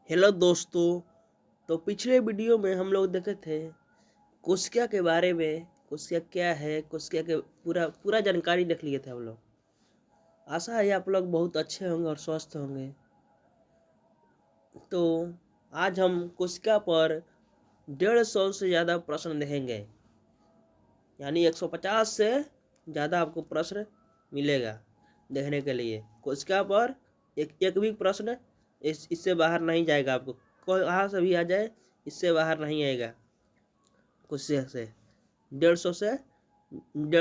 Hello दोस्तों। तो पिछले वीडियो में हम लोग देखे थे कोशिका के बारे में। कोशिका क्या है, कोशिका के पूरा पूरा जानकारी देख लिए थे हम लोग। आशा है आप लोग बहुत अच्छे होंगे और स्वस्थ होंगे। तो आज हम कोशिका पर 150 से ज़्यादा प्रश्न देखेंगे, यानी 150 से ज़्यादा आपको प्रश्न मिलेगा देखने के लिए। कोशिका पर एक भी प्रश्न इससे बाहर नहीं जाएगा। आपको कहाँ से भी आ जाए, इससे बाहर नहीं आएगा। कोशिका से 150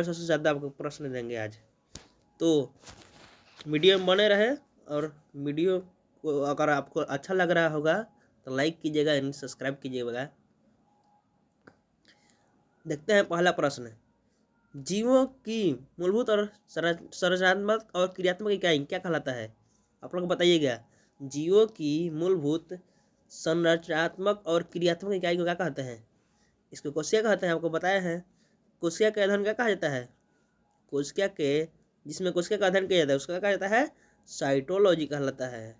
से ज़्यादा आपको प्रश्न देंगे आज। तो वीडियो में बने रहे, और वीडियो को अगर आपको अच्छा लग रहा होगा तो लाइक कीजिएगा, यानी सब्सक्राइब कीजिएगा। देखते हैं पहला प्रश्न। जीवों की मूलभूत और संरचनात्मक और क्रियात्मक इकाई क्या कहलाता है? आप लोग बताइएगा। जीवों की मूलभूत, संरचनात्मक और क्रियात्मक इकाई को क्या कहते हैं? इसको कोशिका कहते हैं, आपको बताया है। कोशिका का अध्ययन क्या कहा जाता है? कोशिका के जिसमें कोशिका का अध्ययन किया जाता है उसका क्या कहा जाता है? साइटोलॉजी कहलाता है।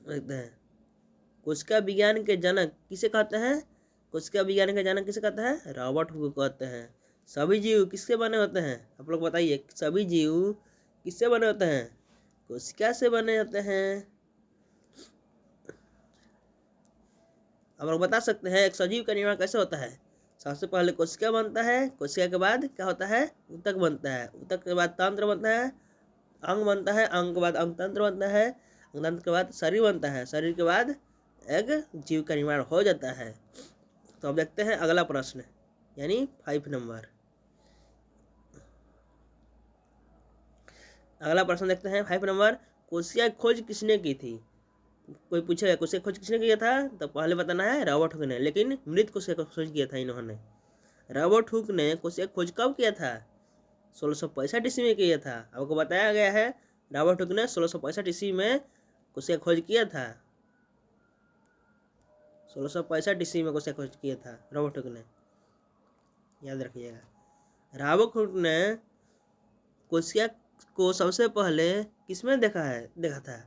देखते हैं कोशिका विज्ञान के जनक किसे कहते हैं? कोशिका विज्ञान के जनक किसे कहते हैं? रॉबर्ट हुक को कहते हैं। सभी जीव किससे बने होते हैं? आप लोग बताइए, सभी जीव किससे बने होते हैं? कोशिका से बने होते हैं। आप लोग बता सकते हैं एक सजीव का निर्माण कैसे होता है? सबसे पहले कोशिका बनता है, कोशिका के बाद क्या होता है? ऊतक बनता है, ऊतक के बाद तंत्र बनता है, अंग बनता है, अंग के बाद अंगतंत्र बनता है, अंगतंत्र के बाद शरीर बनता है, शरीर के बाद एक जीव का निर्माण हो जाता है। तो अब देखते हैं अगला प्रश्न, यानी 5 नंबर। अगला प्रश्न देखते हैं 5 नंबर। कोशिका की खोज किसने की थी? कोई पूछेगा कोशिका खोज किसने किया था, तो पहले बताना है रॉबर्ट हुक ने। लेकिन मृत कोशिका खोज किया था इन्होंने। रॉबर्ट हुक ने कोशिका खोज कब किया था? 1665 ईस्वी में किया था। आपको बताया गया है रॉबर्ट हुक ने 1665 ईस्वी में कोशिका खोज किया था। 1665 ईस्वी में कोशिका खोज किया था रॉबर्ट हुक ने, याद रखिएगा। रॉबर्ट हुक ने कोशिका को सबसे पहले किसमें देखा था?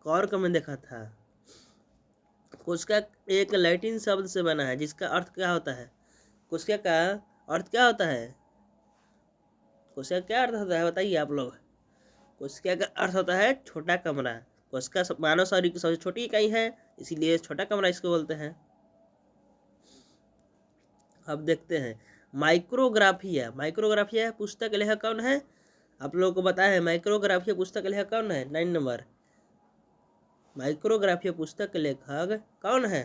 कॉर्क में देखा था। कोशिका एक लैटिन शब्द से बना है जिसका अर्थ क्या होता है? कोशिका का अर्थ क्या होता है? कोशिका क्या अर्थ होता है बताइए आप लोग। कोशिका का अर्थ होता है छोटा कमरा। कोशिका मानव शरीर की सबसे छोटी इकाई है, इसीलिए छोटा कमरा इसको बोलते हैं। अब देखते हैं माइक्रोग्राफिया। माइक्रोग्राफिया पुस्तक के लेखक कौन है? आप लोगों को बताया है माइक्रोग्राफिया पुस्तक के लेखक कौन है? 9 नंबर। माइक्रोग्राफिया पुस्तक के लेखक कौन है?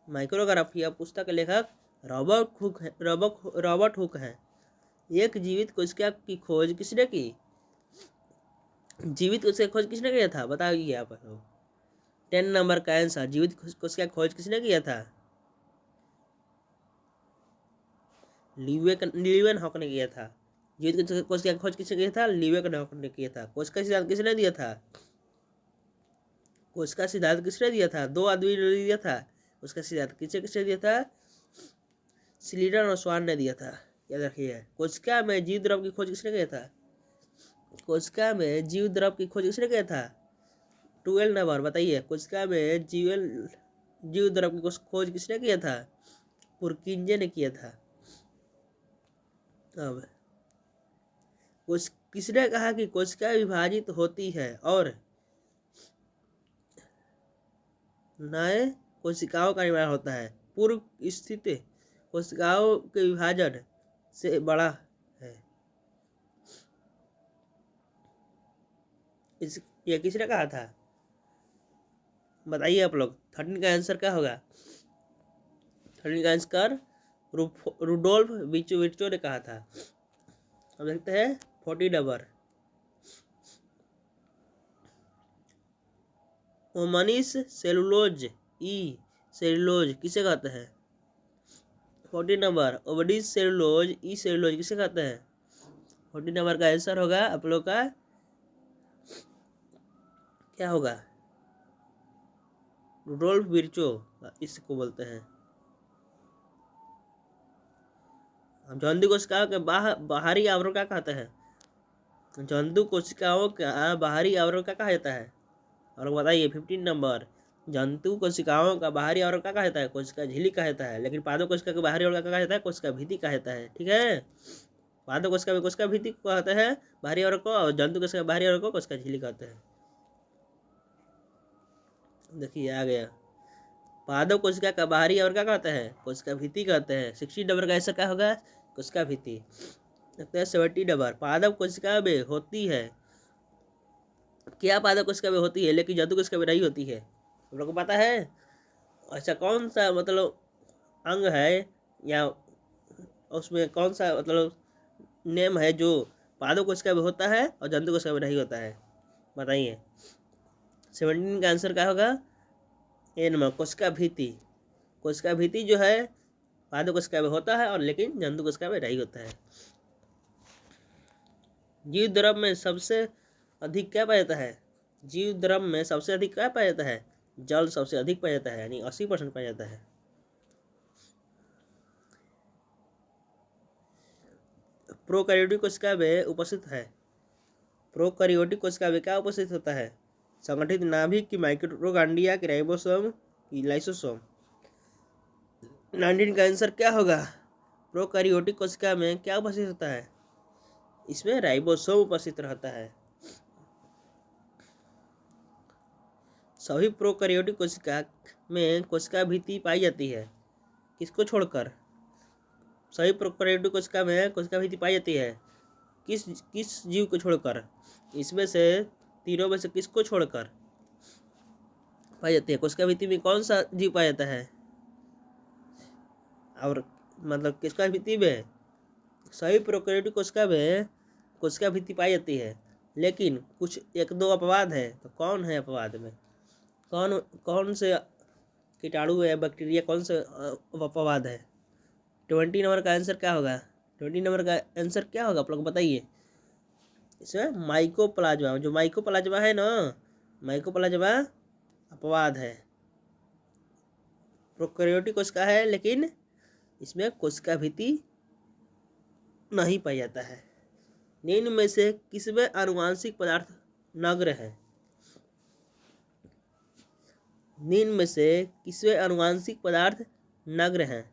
माइक्रोग्राफिया पुस्तक के लेखक रॉबर्ट हुक है। एक जीवित कोशिका की खोज किसने की? जीवित कोशिका की खोज किसने किया था बताइए आप लोग। 10 नंबर का आंसर, जीवित कोशिका की खोज किसने किया था? लीवेन हॉक ने किया था। जीवित कोशिका की खोज किसने किया था? लीवेन हॉक ने किया था। कोशिका सिद्धांत किसने दिया था? कोशिका सिद्धांत किसने दिया था? 2 आदमी ने दिया था। उसका सिद्धांत किसने दिया था? स्लीडन और स्वान ने दिया था, याद रखिए। कोशिका में जीव द्रव की खोज किसने किया था? कोशिका में जीव द्रव की खोज किसने किया था? 12 नंबर बताइए। कोशिका में जीव द्रव की खोज किसने किया था? पुरकिंजे ने किया था। अब किसने कहा कि कोशिका विभाजित होती है और नए कोशिकाओं का निर्माण होता है? पूर्व स्थित कोशिकाओं के विभाजन से बड़ा है। ये किसने कहा था बताइए आप लोग। 13 का आंसर क्या होगा? 13 का आंसर रुडोल्फ विर्चो ने कहा था। अब देखते हैं 40 नंबर। ओमनिस सेलुलोज सेलुलोज किसे कहते हैं? 40 नंबर। ओमनिस सेलुलोज सेलुलोज किसे कहते हैं? 40 नंबर का आंसर होगा आप लोग का क्या होगा? रुडोल्फ विर्चो इसको बोलते हैं। जॉन्दी कोशिकाओं के बाहरी आवरण क्या कहते हैं? जंतु कोशिकाओं का बाहरी आवरण क्या कहा जाता है? और बताइए 15 नंबर। जंतु कोशिकाओं का बाहरी आवरण क्या कहा जाता है? कोशिका झिल्ली कहा जाता है। लेकिन पादप कोशिका के बाहरी आवरण क्या कहा जाता है? कोशिका भित्ति कहा जाता है। ठीक है, पादप कोशिका में कोशिका भित्ति कहते हैं बाहरी आवरण को, और जंतु कोशिका बाहरी आवरण को कोशिका झिल्ली कहते हैं। देखिए आ गया, पादप कोशिका का बाहरी आवरण क्या कहते हैं? कोशिका भित्ति कहते हैं। 60 नंबर का आंसर क्या होगा? कोशिका भित्ति। देखते हैं 70 नंबर। पादप कोशिका में होती है क्या? पादप कोशिका में होती है लेकिन जंतु कोशिका में नहीं होती है। हम लोग को पता है ऐसा कौन सा मतलब अंग है, या उसमें कौन सा मतलब नेम है जो पादप कोशिका में होता है और जंतु कोशिका में नहीं होता है? बताइए। 17 का आंसर क्या होगा? ए नंबर, कोशिका भित्ति। कोशिका भित्ति जो है पादप कोशिका में होता है और लेकिन जंतु कोशिका में नहीं होता है। जीव द्रव में सबसे अधिक क्या पाया जाता है? जीव द्रव में सबसे अधिक क्या पाया जाता है? जल सबसे अधिक पाया जाता है, यानी 80% पाया जाता है। प्रोकैरियोटिक कोशिका में उपस्थित है। प्रोकैरियोटिक कोशिका में क्या उपस्थित होता है? संगठित नाभिक की माइटोकॉन्ड्रिया की राइबोसोम की लाइसोसोम। 19 का आंसर क्या होगा? प्रोकैरियोटिक कोशिका में क्या उपस्थित होता है? इसमें राइबोसोम उपस्थित रहता है। सभी प्रोकैरियोटिक कोशिका में कोशिका भित्ति पाई जाती है, किसको छोड़कर? सभी प्रोकैरियोटिक कोशिका में कोशिका भित्ति पाई जाती है, किस किस जीव को छोड़कर? इसमें से तीनों में से किसको छोड़कर पाई जाती है? कोशिका भित्ति में कौन सा जीव पाया जाता है? और मतलब किसका भित्ति में? सभी प्रोकैरियोटिक कोशिका में कोशिका भित्ति पाई जाती है, लेकिन कुछ एक दो अपवाद है। तो कौन है अपवाद में? कौन कौन से कीटाणु या बैक्टीरिया, कौन से अपवाद है? 20 नंबर का आंसर क्या होगा? 20 नंबर का आंसर क्या होगा आप लोग बताइए। इसमें माइकोप्लाज्मा, जो माइकोप्लाज्मा है ना, माइकोप्लाज्मा अपवाद है। प्रोकैरियोटिक कोशिका है लेकिन इसमें कोशिका भित्ति नहीं पाया जाता है। निम्न में से किसमें आनुवांशिक पदार्थ नग्न है? निम्न में से किसमें आनुवांशिक पदार्थ नग्न है?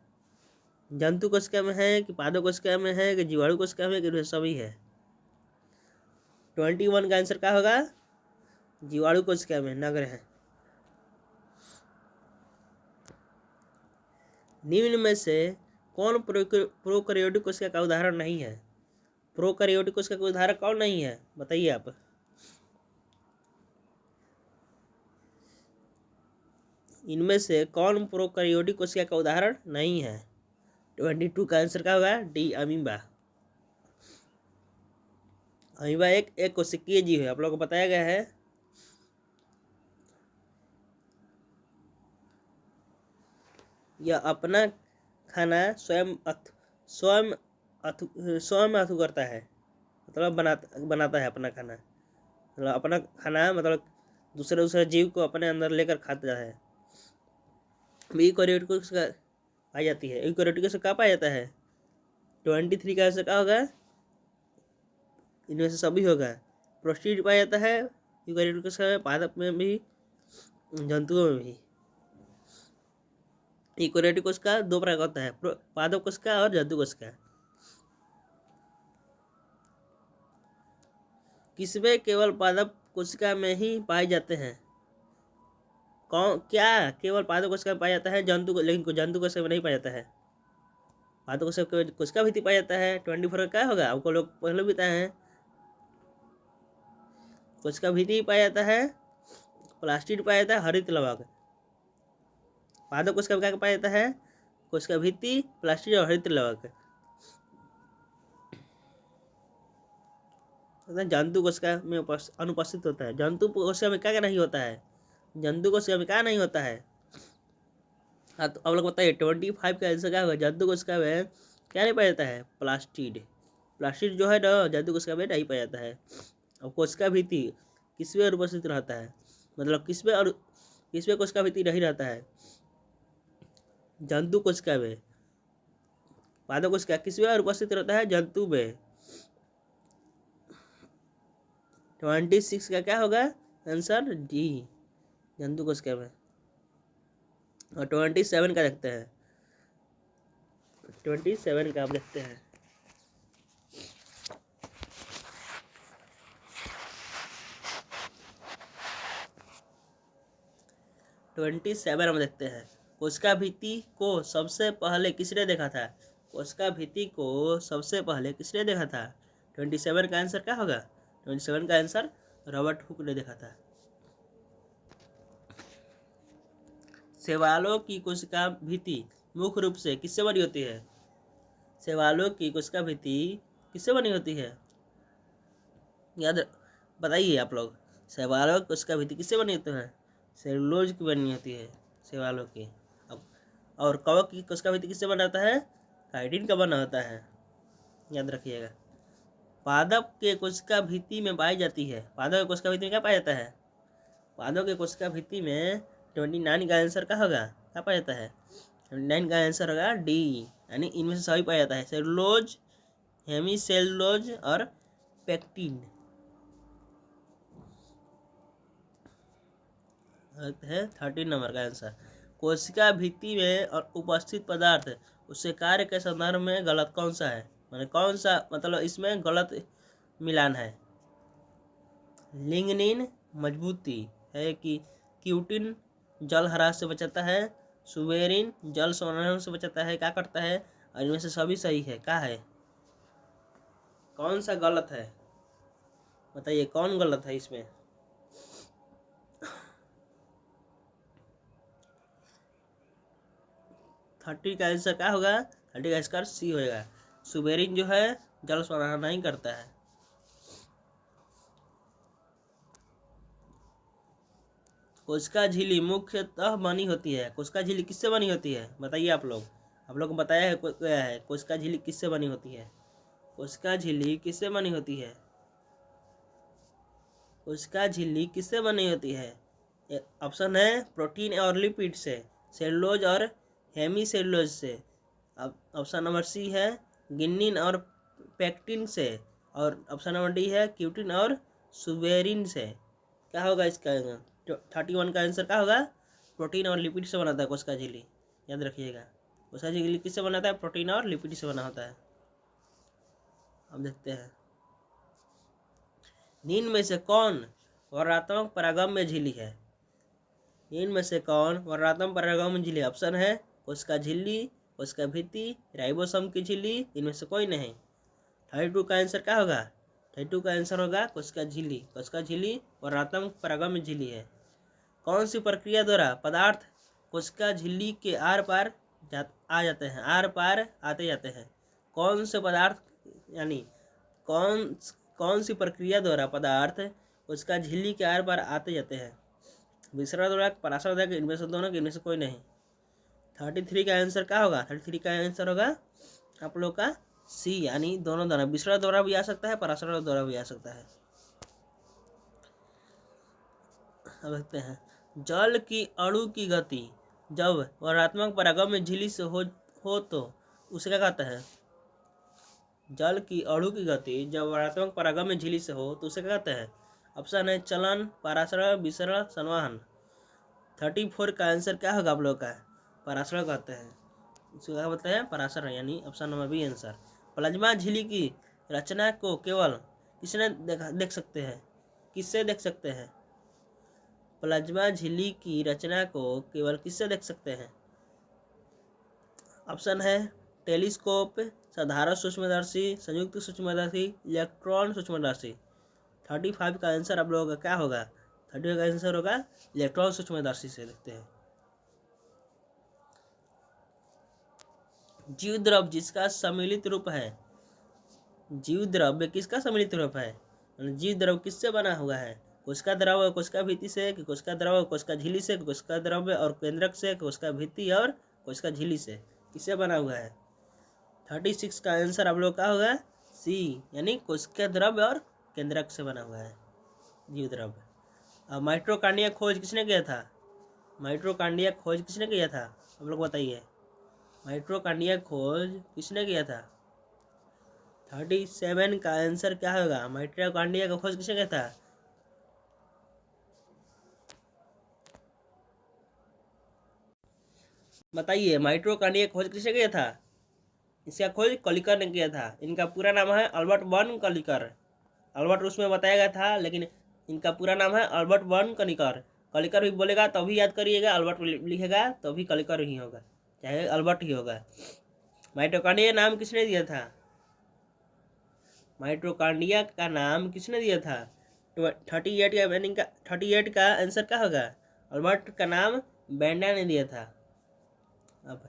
जंतु कोशिका में है कि पादप कोशिका में है कि जीवाणु कोशिका में, कि सभी है? 21 का आंसर क्या होगा? जीवाणु कोशिका में नग्न है। निम्न में से कौन प्रोकैरियोटिक कोशिका का उदाहरण नहीं है? प्रोकैरियोटिक कोशिका का उदाहरण कौन नहीं है बताइए आप। इनमें से कौन प्रोकैरियोटिक कोशिका का उदाहरण नहीं है? 22 का आंसर क्या होगा? D, amoeba. अमीबा एक कोशिकीय जीव है, आप लोगों को बताया गया है। यह अपना खाना स्वयं अथु करता है, मतलब बनाता है अपना खाना। मतलब अपना खाना मतलब दूसरे जीव को अपने अंदर लेकर खाता है। यूकेरियोटिक कोशिका पाई जाती है। यूकेरियोटिक कोशिका कहाँ पाया जाता है? 23 का आंसर क्या होगा? इनमें से सभी होगा। प्रोस्टिड पाया जाता है यूकेरियोटिक कोशिका में, पादप में भी, जंतुओं में भी। यूकेरियोटिक कोशिका दो प्रकार का होता है, पादप कोशिका और जंतु कोशिका। किसमें केवल पादप कोशिका में ही पाए जाते हैं? कौन क्या केवल पादप कोशिका में पाया जाता है लेकिन जंतु कोशिका में नहीं पाया जाता है? पादप कोशिका भी पाया जाता है। 24 क्या होगा आपको लोग पहले भी बताए हैं। कोशिका भीति पाया जाता है, प्लास्टिड पाया जाता है, हरित लवक। पादप कोशिका क्या पाया जाता है? कोशिका भीति, प्लास्टिड और हरित लवक। जंतु कोशिका में अनुपस्थित होता है। जंतु कोशिका में क्या क्या नहीं होता है? जंतु कोशिका में क्या नहीं होता है? हाँ, तो अब लोग बताइए 25 का आंसर क्या होगा? जंतु कोशिका में क्या नहीं पाया जाता है? प्लास्टिड। प्लास्टिड जो है ना, जंतु कोशिका में नहीं पाया जाता है। और कोशिका भीति किसमें अनुपस्थित रहता है? मतलब किसमें कोशिका भीति नहीं रहता है? जंतु कोशिका में। पादप कोशिका किसमें अनुपस्थित रहता है? जंतु में। 26 का क्या होगा आंसर? डी, जंतु कोशिका में। और 27 का देखते हैं। 27 का आप देखते हैं। 27 हम देखते हैं। कोशिका भित्ति को सबसे पहले किसने देखा था? कोशिका भित्ति को सबसे पहले किसने देखा था? 27 का आंसर क्या होगा? 27 का आंसर रॉबर्ट हुक ने देखा था। शैवालों की कोशिका भित्ति मुख्य रूप से किससे बनी होती है? शैवालों की कोशिका भित्ति किससे बनी होती है? याद बताइए आप लोग। शैवालों की कोशिका भित्ति किससे बनी होती है? सेलुलोज की बनी होती है शैवालों की। अब और कवक की कोशिका भित्ति किससे बना होता है? काइटिन का बना होता है, याद रखिएगा। पादप के कोशिका भित्ति में पाई जाती है। पादप के कोशिका भित्ति में क्या पाया जाता है? पादप के कोशिका भित्ति में 29 का आंसर क्या होगा? क्या पाया जाता है? 29 का आंसर होगा डी, यानी इनमें से सभी पाया जाता है। सेलुलोज, हेमीसेलुलोज और पेक्टिन है 13 नंबर का आंसर। कोशिका भित्ति में और उपस्थित पदार्थ उसके कार्य के संदर्भ में गलत कौन सा है? माने कौन सा, मतलब इसमें गलत मिलान है? लिग्निन मजबूती है कि क्यूटिन जल ह्रास से बचाता है, सुबेरिन जल संवरण से बचाता है, क्या करता है? और इनमें से सभी सही है, क्या है? कौन सा गलत है? बताइए कौन गलत है इसमें? 30 का आंसर क्या होगा? 30 का आंसर सी होएगा। सुबेरिन जो है जल संवरण नहीं करता है। कोशिका झिल्ली मुख्यतः बनी होती है। कोशिका झिल्ली किससे बनी होती है? बताइए आप लोग। आप लोग को बताया है क्या है? कोशिका झिल्ली किससे बनी होती है? कोशिका झिल्ली किससे बनी होती है? कोशिका झिल्ली किससे बनी होती है? ऑप्शन है प्रोटीन और लिपिड से, सेलुलोज और हेमीसेलुलोज से। अब ऑप्शन नंबर सी है गिन्निन और पेक्टिन से। और ऑप्शन नंबर डी है क्यूटिन और सुबेरिन से। क्या होगा इसका? 31 का आंसर क्या होगा? प्रोटीन और लिपिड से बनाता है कोशिका झिल्ली, याद रखिएगा। कोशिका झिल्ली किससे बनाता है? प्रोटीन और लिपिड से बना होता है। अब देखते हैं निम्न में से कौन वर्णात्मक परागम्य झिल्ली है? निम्न में से कौन वर्णात्मक परागम्य झिल्ली? ऑप्शन है कोशिका झिल्ली, कोशिका भित्ति, राइबोसोम की झिल्ली, इनमें से कोई नहीं। 32 का आंसर क्या होगा? 32 का आंसर होगा कोशिका झिल्ली। कोशिका झिल्ली वर्णात्मक परागम्य झिल्ली है। कौन सी प्रक्रिया द्वारा पदार्थ कोशिका झिल्ली के आर पार आ जाते हैं, आर पार आते जाते हैं? कौन से पदार्थ, यानी कौन सी प्रक्रिया द्वारा पदार्थ कोशिका झिल्ली के आर पार आते जाते हैं? विसरणोदक, पराशरोदक, इनमें से दोनों, इनमें से कोई नहीं। 33 का आंसर क्या होगा? 33 का आंसर होगा आप लोग का सी, यानी दोनों द्वारा। विसरण द्वारा भी आ सकता है, पराशरण द्वारा भी आ सकता है। अब देखते हैं जल की अणु की गति जब वर्णात्मक परागम्य झिल्ली से हो तो उसे क्या कहते हैं? जल की अणु की गति जब वर्णात्मक परागम्य झिल्ली से हो तो उसे क्या कहते हैं? ऑप्शन है चलन, पराशरण, विसरण, संवहन। 34 का आंसर क्या होगा आप लोग का? पराशरण कहते हैं। इसको क्या बोलते हैं? पराशरण, यानी option number B answer. Plasma झिल्ली की रचना को केवल किसने देख सकते हैं? किससे देख सकते हैं? प्लाज्मा झिल्ली की रचना को केवल किससे देख सकते हैं? ऑप्शन है टेलीस्कोप, साधारण सूक्ष्मदर्शी, संयुक्त सूक्ष्मदर्शी, इलेक्ट्रॉन सूक्ष्मदर्शी। 35 का आंसर आप लोगों का क्या होगा? 35 का आंसर होगा इलेक्ट्रॉन सूक्ष्मदर्शी से देखते हैं। जीव द्रव जिसका सम्मिलित रूप है, जीव द्रव्य किसका सम्मिलित रूप है? जीव द्रव किससे बना हुआ है? कोशिका द्रव कोशिका भित्ति से, कोशिका द्रव कोशिका झिल्ली से, कोशिका द्रव्य और केंद्रक से, कोशिका भित्ति और कोशिका झिल्ली से, किससे बना हुआ है? 36 का आंसर आप लोग का होगा सी, यानी कोशिका द्रव्य और केंद्रक से बना हुआ है जीव द्रव्य। अब माइटोकांड्रिया खोज किसने किया था? माइटोकांड्रिया खोज किसने किया था? आप लोग बताइए। माइटोकांड्रिया खोज किसने किया था? 37 का आंसर क्या होगा? माइटोकांड्रिया का खोज किसने किया था? बताइए माइटोकॉन्ड्रिया खोज किसने किया था? इसका खोज कलिकर ने किया था। इनका पूरा नाम है अल्बर्ट वन कलिकर। अल्बर्ट उसमें बताया गया था, लेकिन इनका पूरा नाम है अल्बर्ट वन कलिकर। कलिकर भी बोलेगा तभी याद करिएगा, अल्बर्ट लिखेगा तभी कलिकर ही होगा, चाहे अल्बर्ट ही होगा। माइटोकॉन्ड्रिया नाम किसने दिया था? माइटोकॉन्ड्रिया का नाम किसने दिया था? 38 का मीनिंग का 38 का आंसर क्या होगा? अल्बर्ट का नाम बेंडा ने दिया था। अब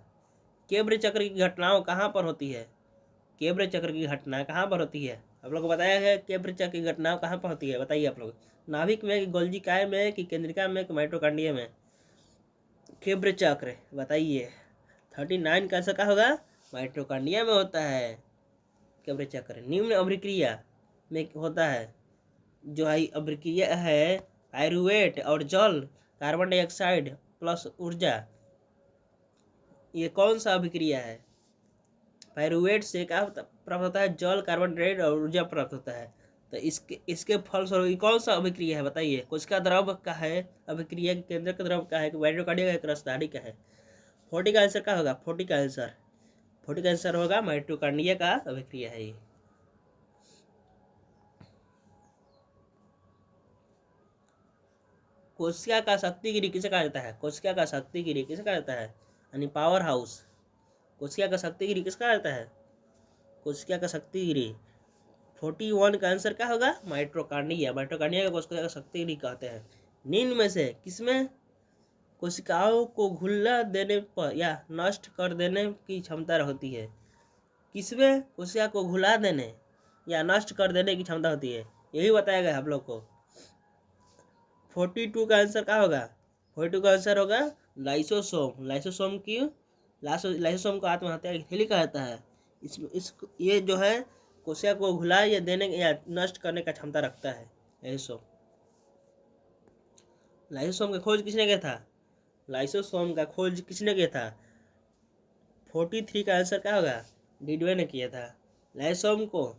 केब्र चक्र की घटनाओं कहाँ पर होती है? केब्र चक्र की घटना कहाँ पर होती है? आप लोग को बताया है केब्र चक्र की घटना कहाँ पर होती है, बताइए आप लोग। नाभिक में, गोल्जी काय में, कि केंद्रिका में, कि माइटोकॉन्ड्रिया में? केब्र चक्र बताइए। 39 का आंसर क्या होगा? माइटोकॉन्ड्रिया में होता है केब्र चक्र। निम्न अभिक्रिया में होता है, जो अभिक्रिया है पायरुवेट और जल, कार्बन डाइऑक्साइड प्लस ऊर्जा, ये कौन सा अभिक्रिया है? पायरुवेट से क्या प्राप्त होता है? जल, कार्बन डाइऑक्साइड और ऊर्जा प्राप्त होता है। तो इसके फलस्वरूप कौन सा अभिक्रिया है बताइए? कोशिका द्रव का है, अभिक्रिया के केंद्र का द्रव का है, माइटोकॉन्ड्रिया का, एक रसधानी का है? 40 का आंसर क्या होगा? 40 का आंसर होगा माइटोकॉन्ड्रिया का अभिक्रिया है ये। कोशिका का शक्तिगिरी किसे कहा जाता है? कोशिका का शक्तिगिरी किसे कहा जाता है? यानी पावर हाउस। कोशिका का शक्तिगिरी किसका कहा जाता है? कोशिका का शक्तिगिरी। 41 का आंसर क्या होगा? माइटोकॉन्ड्रिया। माइटोकॉन्ड्रिया को कोशिका का शक्तिगिरी कहते हैं। निम्न में से किसमें कोशिकाओं को घुला देने पर या नष्ट कर देने की क्षमता होती है? किसमें कोशिका को घुला देने या नष्ट कर देने की क्षमता होती है? यही बताया गया आप लोग को। 42 का आंसर क्या होगा? 42 का आंसर होगा लाइसोसोम। लाइसोसोम को आत्महत्या की थैली कहा जाता है। ये जो है कोशिका को घुला या देने या नष्ट करने का क्षमता रखता है लाइसोसोम। लाइसोसोम का खोज किसने किया था? लाइसोसोम का खोज किसने किया था? 43 का आंसर क्या होगा? डिडवे ने किया था। लाइसोसोम को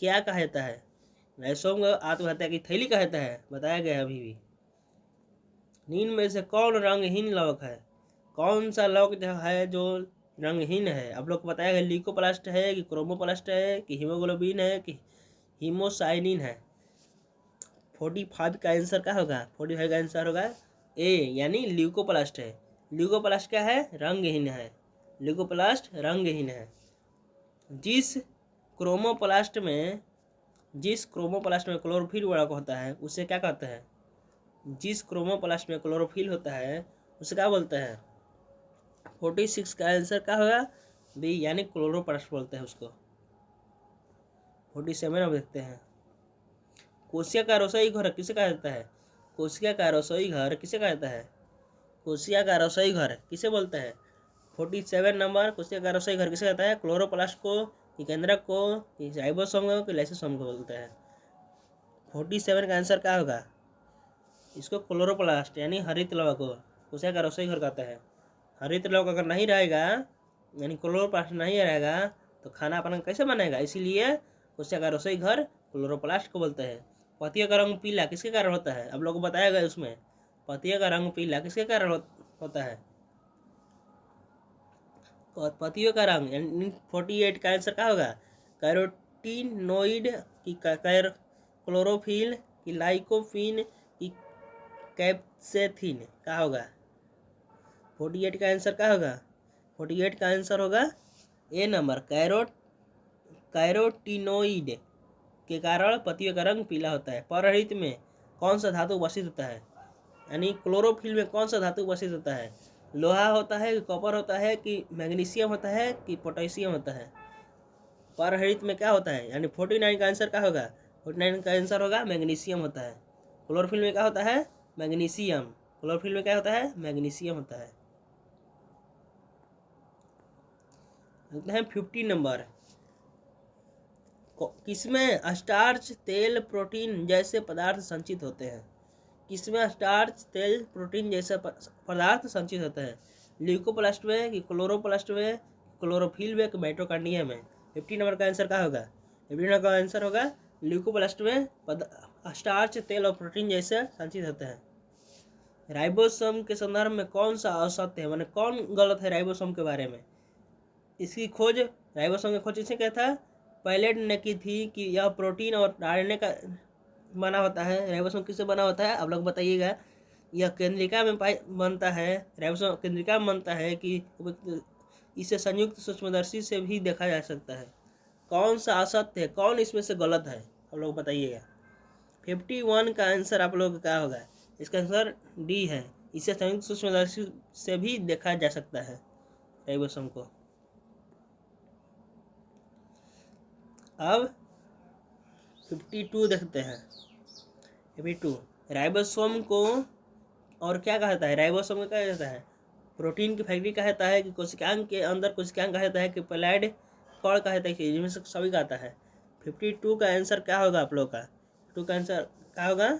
क्या कहा जाता है? लाइसोसोम को आत्महत्या की थैली कहा जाता है, बताया गया अभी भी। निम्न में से कौन रंगहीन लवक है? कौन सा लवक जो है जो रंगहीन है? आप लोग को बताया गया ल्यूकोप्लास्ट है, कि क्रोमोप्लास्ट है, कि हीमोग्लोबिन है, कि हीमोसाइनिन है? 45 का आंसर क्या होगा? 45 का आंसर होगा ए, यानी ल्यूकोप्लास्ट है। ल्यूकोप्लास्ट क्या है? रंगहीन है। ल्यूकोप्लास्ट रंगहीन है। जिस क्रोमोप्लास्ट में क्लोरोफिल वर्णक होता है उसे क्या कहते हैं? जिस क्रोमोप्लास्ट में क्लोरोफिल होता है उसे क्या बोलते हैं? 46 का आंसर क्या होगा? बी, यानी क्लोरोप्लास्ट बोलते हैं उसको। 47 अब देखते हैं। कोशिका का रसोई घर किसे कहा जाता है? कोशिका का रसोई घर किसे कहा जाता है? कोशिका का रसोई घर किसे बोलते हैं? 47 नंबर, कोशिका का रसोई घर किसे कहता है? क्लोरोप्लास्ट को, कि केंद्रक को, कि राइबोसोम को, कि लाइसोसोम को बोलते हैं? 47 का आंसर क्या होगा? इसको क्लोरोप्लास्ट यानी हरित लवक को कोशिका का रसोई घर कहते हैं। हरित लवक अगर नहीं रहेगा, यानी क्लोरोप्लास्ट नहीं रहेगा, तो खाना अपना कैसे बनेगा? इसीलिए कोशिका का रसोई घर क्लोरोप्लास्ट को बोलते हैं। पत्तियों का रंग पीला किसके कारण होता है? आप लोग को बताया गया उसमें। पत्तियों का रंग पीला किसके कारण होता है? पत्तियों का रंग, यानी 48 का आंसर क्या होगा? कैरोटीनोइड, की क्लोरोफिल, की लाइकोपिन, की कैप्सेथिन क्या होगा? 48 का आंसर क्या होगा? 48 का आंसर होगा ए नंबर, कैरोटीनोइड के कारण पत्तियों का रंग पीला होता है। परहरित में कौन सा धातु उपस्थित होता है? यानी क्लोरोफिल में कौन सा धातु उपस्थित होता है? लोहा होता है, कि कॉपर होता है, कि मैग्नीशियम होता है, कि पोटेशियम होता है? परहरित में क्या होता है? यानी 49 का आंसर क्या होगा? 49 का आंसर होगा मैग्नीशियम होता है। क्लोरोफिल में क्या होता है? मैग्नीशियम। क्लोरोफिल में क्या होता है? मैग्नीशियम होता है। 50 नंबर, किसमें स्टार्च, तेल, प्रोटीन जैसे पदार्थ संचित होते हैं? किसमें स्टार्च, तेल, प्रोटीन जैसे पदार्थ संचित होते हैं? ल्यूकोप्लास्ट में, कि क्लोरोप्लास्ट में, क्लोरोफिल में, कि माइटोकॉन्ड्रिया में? 50 नंबर का आंसर क्या होगा? 50 नंबर का आंसर होगा ल्यूकोप्लास्ट में स्टार्च, तेल और प्रोटीन जैसे संचित होते हैं। राइबोसोम के संदर्भ में कौन सा असत्य है, माने कौन गलत है राइबोसोम के बारे में? इसकी खोज, राइबोसोम की खोज किसने किया था? पैलेट ने की थी कि यह प्रोटीन और आरएनए का बना होता है। राइबोसोम किससे बना होता है आप लोग बताइएगा? यह केंद्रिका में बनता है। राइबोसोम केंद्रिका में बनता है कि इसे संयुक्त सूक्ष्मदर्शी से भी देखा जा सकता है। कौन सा असत्य है, कौन इसमें से गलत है आप लोग बताइएगा? 51 का आंसर आप लोग का क्या होगा? इसका आंसर डी है, इसे संयुक्त सूक्ष्मदर्शी से भी देखा जा सकता है राइबोसोम को। अब 52 देखते हैं। 52 राइबोसोम को और क्या कहता है? राइबोसोम को क्या कहता है? प्रोटीन की फैक्ट्री कहता है कि कोशिकांग के अंदर कोशिकांग कहता है कि पेलाइड कण कहता है कि जिनमें से सभी कहता है। 52 का आंसर क्या होगा आप लोग का? 52 का आंसर क्या होगा?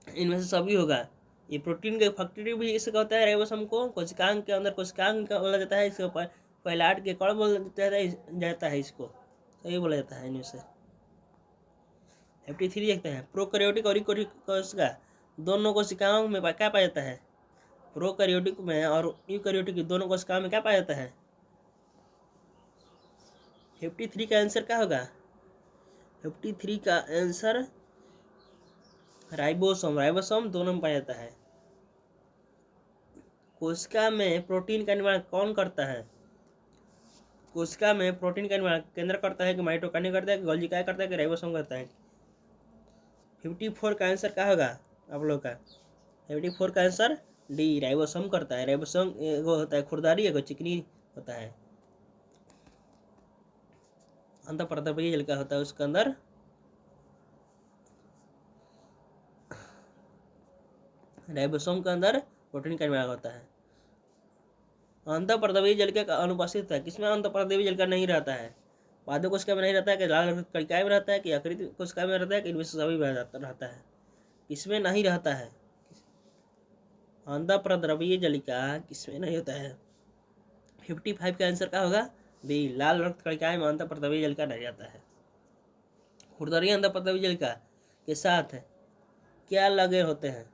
इनमें से सभी होगा। ये प्रोटीन के फैक्ट्री भी इसे कहता है राइबोसोम को। कोशिकांग के अंदर कोशिकांग का बोला जाता है, इसको पेलाइड के कण बोला जाता है, इसको सही बोला जाता है इनमें से। 53 देखते हैं। प्रोकैरियोटिक और यूकैरियोटिक कोशिका दोनों कोशिकाओं में क्या पाया जाता है? प्रोकैरियोटिक में और यूकैरियोटिक दोनों कोशिकाओं में क्या पाया जाता है? 53 का आंसर क्या होगा? 53 का आंसर राइबोसोम, राइबोसोम दोनों में पाया जाता है। कोशिका में प्रोटीन का निर्माण कौन करता है? कोशिका में प्रोटीन का निर्माण केंद्र करता है कि माइटोकॉन्ड्रिया करता है कि गोल्गी क्या करता है कि राइबोसोम करता है? 54 का आंसर क्या होगा आप लोग का? 54 का आंसर डी, राइबोसोम करता है। राइबोसोम एगो होता है खुरदारी, एगो चिकनी होता है। अंतःपरतंत्रीय जल का होता है उसके अंदर। राइबोसोम के अंदर प्रोटीन का निर्माण होता है। अंतःपरतंत्रीय जल के अनुपस्थित है। किसमें अंतःपरतंत्रीय जल का नहीं रहता है? पादप कोशिका में नहीं रहता है कि लाल कणिकाएं में रहता है कि यकृत कोशिका में रहता है कि इनमें से सभी में रहता है? किसमें नहीं रहता है? अंतःपरद्रव्यीय जलिका किसमें नहीं होता है? 55 का आंसर क्या होगा? बी, लाल रक्त कणिकाएं में अंतःपरद्रव्यीय जलिका नहीं जाता है। खुरदरी अंतःपरद्रव्यीय जलिका के साथ क्या लगे होते हैं?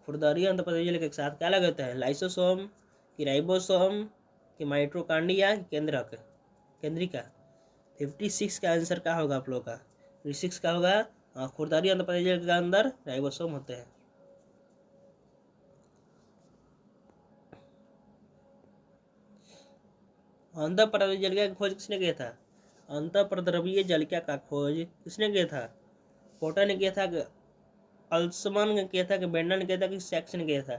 खुरदरी अंतःपरद्रव्यीय जलिका के साथ क्या लगे होते हैं? लाइसोसोम कि राइबोसोम कि माइटोकॉन्ड्रिया केंद्रिका? 56 का आंसर क्या होगा आप लोग का? 56 का होगा खुरदरी अंतःपरद्रव्यीय जलिका के अंदर राइबोसोम होते हैं। अंतःपरद्रव्यीय जलिका की खोज किसने किया था? अंतःपरद्रव्यीय जलिका का खोज किसने किया था? पोटर ने किया था कि अल्समान ने किया था कि बेंडर ने किया था कि सैक्स ने किया था?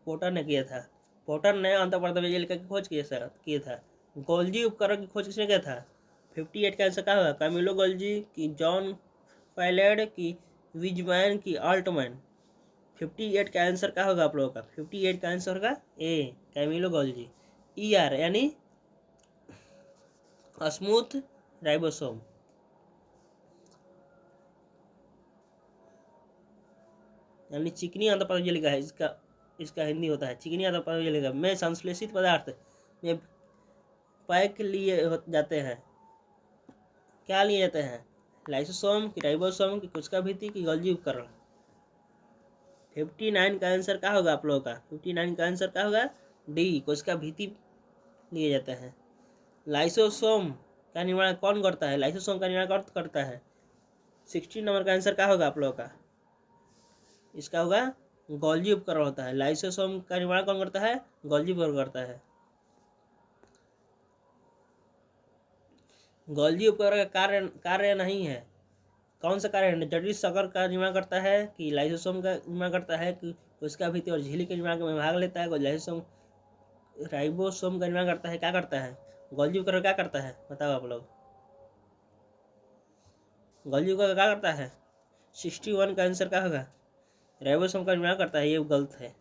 पोटर ने किया था। पोटर ने अंतःपरद्रव्यीय जलिका की खोज किया था। गोल्जी उपकरण की खोज किसने किया था? 58 का आंसर क्या होगा? कैमिलो गोल्जी की जॉन पैलेड की विजमैन की अल्टमैन? 58 का आंसर क्या होगा आप लोगों का? 58 का आंसर होगा ए, कैमिलो गोल्जी। ER यानी स्मूथ राइबोसोम। यानी चिकनी अंतःपरद्रव्यीय जलिका है, इसका हिंदी होता है चिकनी अंतःपरद्रव्यीय जलिका में संश्लेषित पदार्थ में पैक लिए जाते हैं। क्या लिए जाते हैं? लाइसोसोम की राइबोसोम की कोशिका भित्ति की गोल्जी उपकरण? 59 का आंसर क्या होगा आप लोगों का? 59 का आंसर क्या होगा? डी, कोशिका भित्ति लिए जाते हैं। लाइसोसोम का निर्माण कौन करता है? लाइसोसोम का निर्माण कौन करता है? 16 नंबर का आंसर क्या होगा आप लोगों का? इसका होगा गोल्जी उपकरण होता है। लाइसोसोम का निर्माण कौन करता है? गोल्जी उपकरण करता है। गोल्जी उपकरण का कार्य नहीं है। कौन सा कार्य है? जटिल शक्कर का निर्माण करता है कि लाइसोसोम का निर्माण करता है कि उसका भित्ति और झिल्ली के निर्माण में भाग लेता है? लाइसोसोम राइबोसोम का निर्माण करता है, क्या करता है? गोल्जी उपकरण क्या करता है बताओ आप लोग? गोल्जी उपकरण क्या करता है? 61 का आंसर क्या होगा? राइबोसोम का निर्माण करता है, ये गलत है।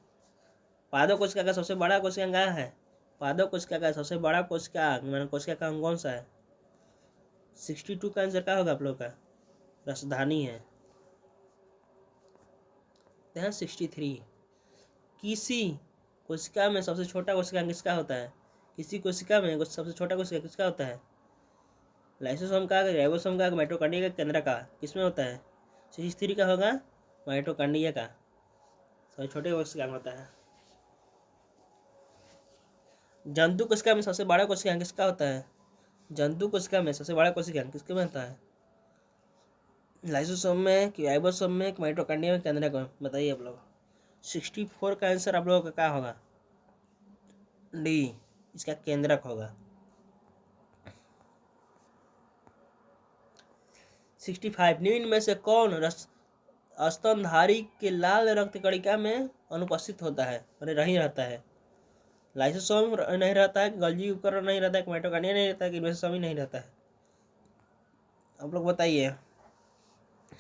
पादप कोशिका का सबसे बड़ा कोशिका क्या है? पादप कोशिका का सबसे बड़ा कोशिका का अंग कौन सा है? 62 का आंसर क्या होगा आप लोग का? रसधानी है। 63 किसी कोशिका में सबसे छोटा कोशिका किसका होता है? किसी कोशिका में सबसे छोटा कोशिका किसका होता है? लाइसोसोम का, राइबोसोम का, माइटोकॉन्ड्रिया का, केंद्र का? किसमें होता है? 63 का होगा माइटोकॉन्ड्रिया का। सबसे छोटे कोशिका होता है। जंतु कोशिका में सबसे बड़ा कोशिका किसका होता है? जंतु कोशिका में सबसे बड़ा कोशिका किसके में होता है? लाइसोसोम में कि राइबोसोम में कि माइटोकॉन्ड्रिया में, केंद्रक में? बताइए आप लोग। 64 का आंसर आप लोगों का क्या होगा? डी, इसका केंद्रक होगा। 65 निम्न में से कौन स्तनधारी के लाल रक्त कणिका में अनुपस्थित होता है, नहीं रहता है? लाइसोसोम नहीं रहता है, गोल्गी उपकरण नहीं रहता है, माइटोकॉन्ड्रिया नहीं रहता है, इनमें से सभी नहीं रहता है? आप लोग बताइए।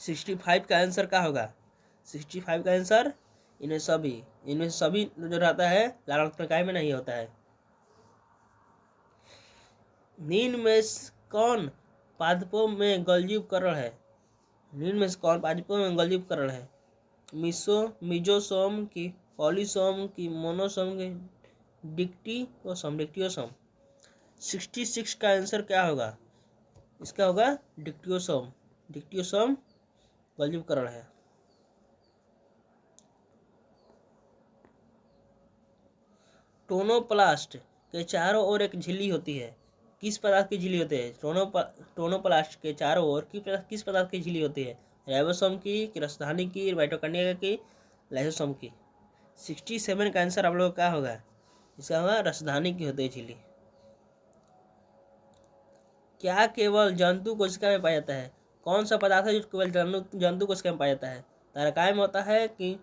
65 का आंसर क्या होगा? 65 का आंसर इनमें से सभी जो रहता है लाल रक्त कणिका में नहीं होता है। निम्न में कौन पादपों में गोल्गी उपकरण है? निम्न में से कौन पादपों में गोल्गी उपकरण है? मिजोसोम की, पॉलीसोम की, मोनोसोम की, डिक्टियोसोम? 66 का आंसर क्या होगा? इसका होगा डिक्टियोसोम गोल्गी उपकरण है। टोनोप्लास्ट के चारों ओर एक झिल्ली होती है, किस पदार्थ की झिल्ली होती है? टोनोप्लास्ट के चारों ओर किस पदार्थ की झिल्ली होती है? राइबोसोम की, रसधानी की, माइटोकॉन्ड्रिया की, लाइसोसोम की? 67 का आंसर आप लोग क्या होगा? इसका होगा रसधानी की होती है झिल्ली। क्या केवल जंतु कोशिका में पाया जाता है? कौन सा पदार्थ है जो केवल जंतु कोशिका में पाया जाता है? तारकाय में होता है कि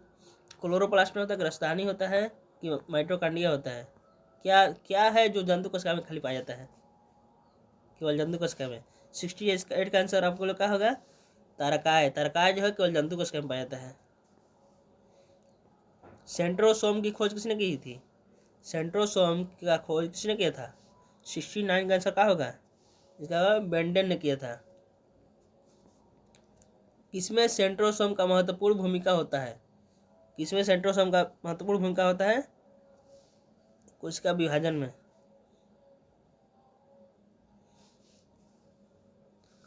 क्लोरोप्लास्ट में होता है कि रसधानी होता है कि माइटोकॉन्ड्रिया होता है? क्या है जो जंतु कोशिका में खाली पाया जाता है, केवल जंतु कोशिका में? 68 का आंसर आपको लोग क्या होगा? तारकाय जो है केवल जंतु कोशिका में पाया जाता है। सेंट्रोसोम की खोज किसने की थी? सेंट्रोसोम का खोज किसने किया था? 69 का आंसर क्या होगा? इसका बेंडेन ने किया था। किसमें सेंट्रोसोम का महत्वपूर्ण भूमिका होता है? किसमें सेंट्रोसोम का महत्वपूर्ण भूमिका होता है? कोशिका विभाजन में।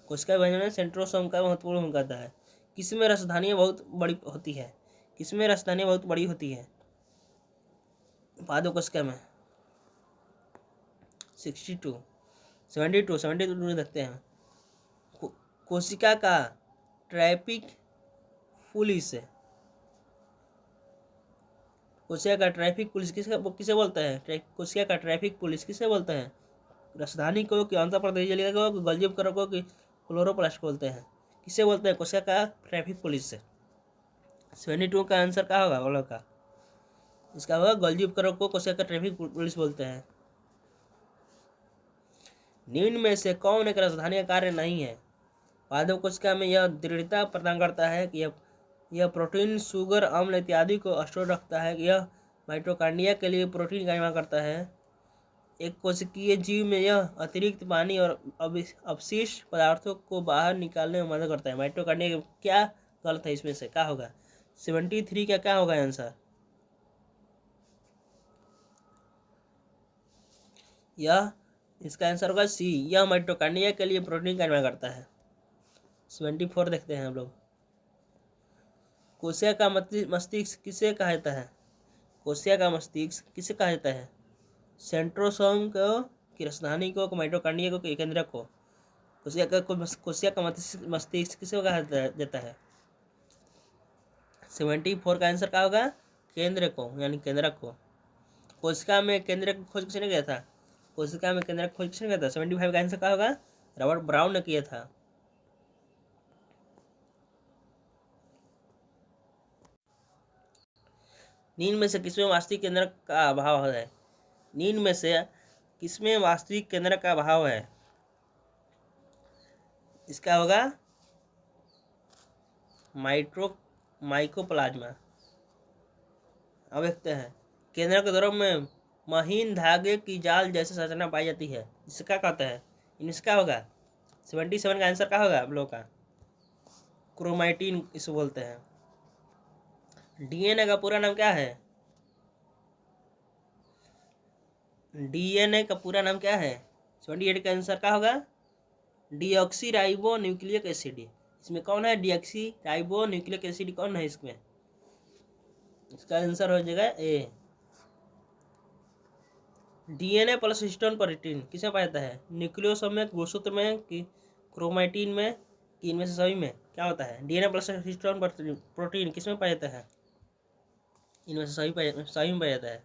कोशिका विभाजन में सेंट्रोसोम का महत्वपूर्ण भूमिका होता है। किसमें रसधानियाँ बहुत बड़ी होती है? किसमें रसधानियाँ बहुत बड़ी होती है? पादप कोशिका में। 62 72 देखते हैं। कोशिका का ट्रैफिक पुलिस, कोशिका का ट्रैफिक पुलिस किसे बोलता है? कोशिका का ट्रैफिक पुलिस किसे बोलते हैं? रसधानी को कि आंध्र प्रदेश को कि गोल्गी उपकरण को कि क्लोरोप्लास्ट बोलते हैं? किसे बोलते हैं कोशिका का ट्रैफिक पुलिस से? 72 का आंसर क्या होगा वालों का? इसका होगा गोल्गी उपकरण को कोशिका का ट्रैफिक पुलिस बोलते हैं। निम्न में से कौन एक रसधानी का कार्य नहीं है? पादप कोशिका में यह दृढ़ता प्रदान करता है कि यह प्रोटीन, शुगर, अम्ल इत्यादि को स्टोर रखता है। यह माइटोकॉन्ड्रिया के लिए प्रोटीन का निर्माण करता है। एक कोशिकीय जीव में यह अतिरिक्त पानी और अपशिष्ट पदार्थों को बाहर निकालने में मदद करता है। माइटोकॉन्ड्रिया क्या गलत है? इसमें से क्या होगा? 73 का क्या होगा आंसर? यह इसका आंसर होगा सी, यह माइटोकॉन्ड्रिया के लिए प्रोटीन का निर्माण करता है। 74 देखते हैं हम लोग। कोशिका का मस्तिष्क किसे कहा जाता है? कोशिका का मस्तिष्क किसे कहा जाता है? सेंट्रोसोम को कि रसधानी को, माइटोकॉन्ड्रिया को कि केंद्रक को? कोशिका का मस्तिष्क किसे कहा जाता है? 74 का आंसर क्या होगा? केंद्र को, यानी केंद्रक को। कोशिका में केंद्रक की खोज किसने किया था? कोशिका में केंद्रक की खोज किसने किया था? 75 का आंसर क्या होगा? रॉबर्ट ब्राउन ने किया था। निम्न में से किसमें वास्तविक केंद्रक का अभाव है? निम्न में से किसमें वास्तविक केंद्रक का अभाव है? इसका होगा माइकोप्लाज्मा। अब देखते हैं। केंद्रक द्रव में महीन धागे की जाल जैसे संरचना पाई जाती है, जिसे क्या कहते हैं? इसका होगा 77 का आंसर क्या होगा आप लोगों का? क्रोमैटिन इसे बोलते हैं। डीएनए का पूरा नाम क्या है? डीएनए का पूरा नाम क्या है? 78 का आंसर क्या होगा? Deoxy ribo nucleic acid. इसमें कौन है? डीऑक्सी राइबो न्यूक्लिक एसिड कौन है इसमें? इसका आंसर हो जाएगा ए। डीएनए प्लस हिस्टोन प्रोटीन किसमें पाया जाता है? न्यूक्लियोसोम में, गुणसूत्र में, कि क्रोमैटिन में, कि इनमें से सभी में क्या होता है? डीएनए प्लस हिस्टोन प्रोटीन किसमें पाया जाता है? इनमें से सभी में पाया जाता है।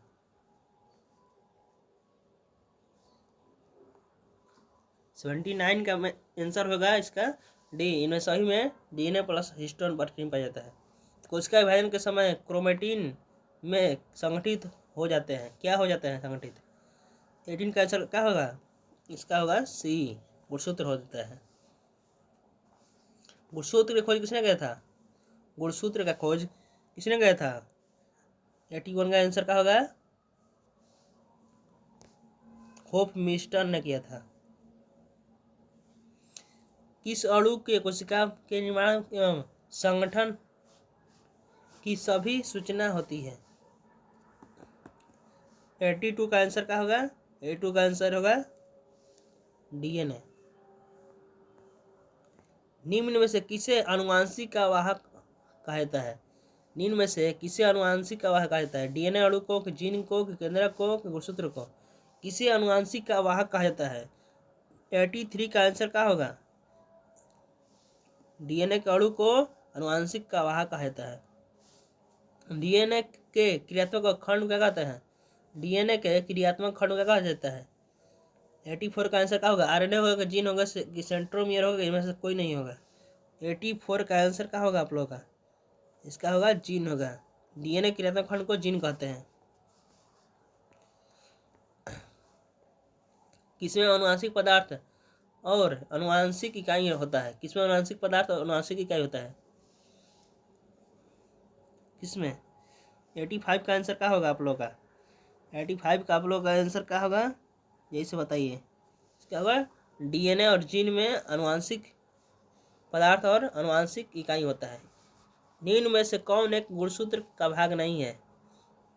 79 का आंसर होगा इसका डी। इनमें सभी में डीएनए प्लस हिस्टोन प्रोटीन पाया जाता है। कोशिका विभाजन के समय क्रोमैटिन में संगठित हो जाते हैं। क्या हो जाते हैं संगठित? 18 का आंसर क्या होगा? इसका होगा सी, गुणसूत्र हो जाता है। गुणसूत्र की खोज किसने किया था? गुणसूत्र का खोज किसने किया था? 81 का आंसर क्या होगा? होफमिस्टर ने किया था। किस अणु के कोशिका के निर्माण एवं संगठन की सभी सूचना होती है? 82 का आंसर क्या होगा? 82 का आंसर होगा डीएनए। निम्न में से किसे आनुवांशिक का वाहक कहा जाता है? निम्न में से किसे आनुवांशिक का वाहक कहा जाता है? डीएनए अणु को, जीन को, केंद्रक को, गुणसूत्र को? किसे आनुवांशिक का वाहक कहा जाता है? 83 का आंसर क्या होगा? डीएनए के अणु को आनुवांशिक का वाहक कहा जाता है। डीएनए के क्रियात्मक खंड क्या कहते हैं? डीएनए के क्रियात्मक खंड क्या कहा जाता है? 84 का आंसर क्या होगा? आरएनए होगा, जीन होगा, सेंट्रोमियर होगा, इनमें से कोई नहीं होगा। 84 का आंसर क्या होगा आप लोगों का? इसका होगा जीन होगा। डीएनए क्रियात्मक खंड को जीन कहते हैं। किसमें अनुवांशिक पदार्थ और अनुवांशिक इकाई होता है? किसमें अनुवांशिक पदार्थ और अनुवांशिक इकाई होता है? किसमें? 85 का आंसर क्या होगा आप लोगों का? 85 का आप लोगों का आंसर क्या होगा? यही से बताइए। क्या होगा? डीएनए और जीन में अनुवांशिक पदार्थ और अनुवांशिक इकाई होता है। निम्न में से कौन एक गुणसूत्र का भाग नहीं है?